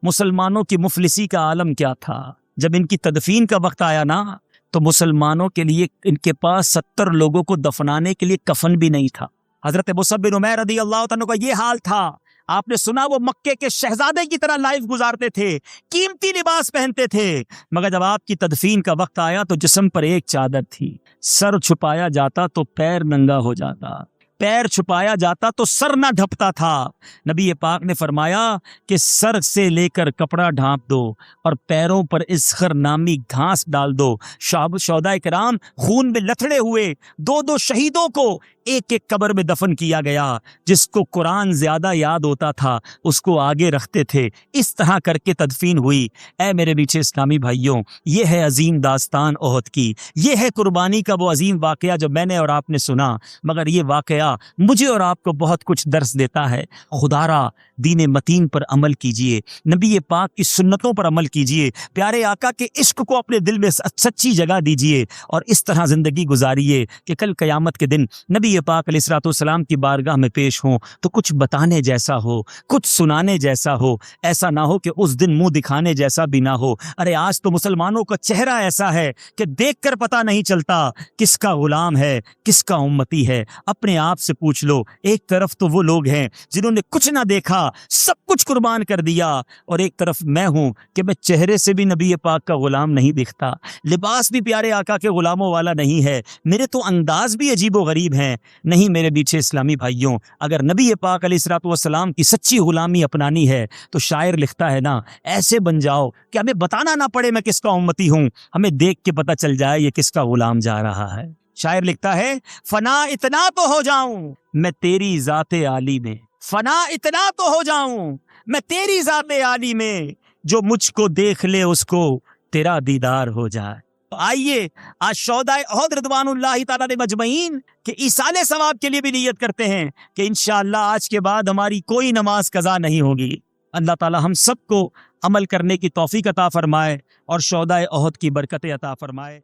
مسلمانوں کی مفلسی کا عالم کیا تھا۔ جب ان کی تدفین کا وقت آیا نا تو مسلمانوں کے لیے ان کے پاس 70 لوگوں کو دفنانے کے لیے کفن بھی نہیں تھا۔ حضرت مصعب بن عمیر رضی اللہ عنہ کا یہ حال تھا۔ آپ نے سنا وہ مکے کے شہزادے کی طرح لائف گزارتے تھے، قیمتی لباس پہنتے تھے، مگر جب آپ کی تدفین کا وقت آیا تو جسم پر ایک چادر تھی۔ سر چھپایا جاتا تو پیر ننگا ہو جاتا، پیر چھپایا جاتا تو سر نہ ڈھپتا تھا۔ نبی پاک نے فرمایا کہ سر سے لے کر کپڑا ڈھانپ دو اور پیروں پر اسخر نامی گھاس ڈال دو۔ شہدائے کرام خون میں لتھڑے ہوئے 2 شہیدوں کو ایک ایک قبر میں دفن کیا گیا، جس کو قرآن زیادہ یاد ہوتا تھا اس کو آگے رکھتے تھے، اس طرح کر کے تدفین ہوئی۔ اے میرے میٹھے اسلامی بھائیوں، یہ ہے عظیم داستان احد کی، یہ ہے قربانی کا وہ عظیم واقعہ جو میں نے اور آپ نے سنا، مگر یہ واقعہ مجھے اور آپ کو بہت کچھ درس دیتا ہے۔ خدا را دین متین پر عمل کیجئے، نبی پاک کی سنتوں پر عمل کیجئے، پیارے آقا کے عشق کو اپنے دل میں سچی جگہ دیجئے، اور اس طرح زندگی گزاریے کہ کل قیامت کے دن نبی پاک علیہ الصلوۃ والسلام کی بارگاہ میں پیش ہوں تو کچھ بتانے جیسا ہو، کچھ سنانے جیسا ہو، ایسا نہ ہو کہ اس دن منہ دکھانے جیسا بھی نہ ہو۔ ارے آج تو مسلمانوں کا چہرہ ایسا ہے کہ دیکھ کر پتہ نہیں چلتا کس کا غلام ہے کس کا امتی ہے۔ اپنے آپ سے پوچھ لو، ایک طرف تو وہ لوگ ہیں جنہوں نے کچھ نہ دیکھا، سب کچھ قربان کر دیا، اور ایک طرف میں ہوں کہ میں چہرے سے بھی نبی پاک کا غلام نہیں دکھتا، لباس بھی پیارے آقا کے غلاموں والا نہیں ہے، میرے تو انداز بھی عجیب و غریب ہیں۔ نہیں میرے میٹھے اسلامی بھائیوں، اگر نبی پاک علیہ الصلوۃ والسلام کی سچی غلامی اپنانی ہے تو شاعر لکھتا ہے نا، ایسے بن جاؤ کہ ہمیں بتانا نہ پڑے میں کس کا امتی ہوں، ہمیں دیکھ کے پتہ چل جائے یہ کس کا غلام جا رہا ہے۔ شاعر لکھتا ہے، فنا اتنا تو ہو جاؤں میں تیری ذات عالی میں، فنا اتنا تو ہو جاؤں میں تیری ذات عالی میں، جو مجھ کو دیکھ لے اس کو تیرا دیدار ہو جائے۔ تو آئیے آج شہدائے احد رضوان اللہ تعالیٰ علیہ مجمعین کے ایصال ثواب کے لیے بھی نیت کرتے ہیں کہ انشاءاللہ آج کے بعد ہماری کوئی نماز قضا نہیں ہوگی۔ اللہ تعالیٰ ہم سب کو عمل کرنے کی توفیق عطا فرمائے اور شہدائے احد کی برکتیں عطا فرمائے۔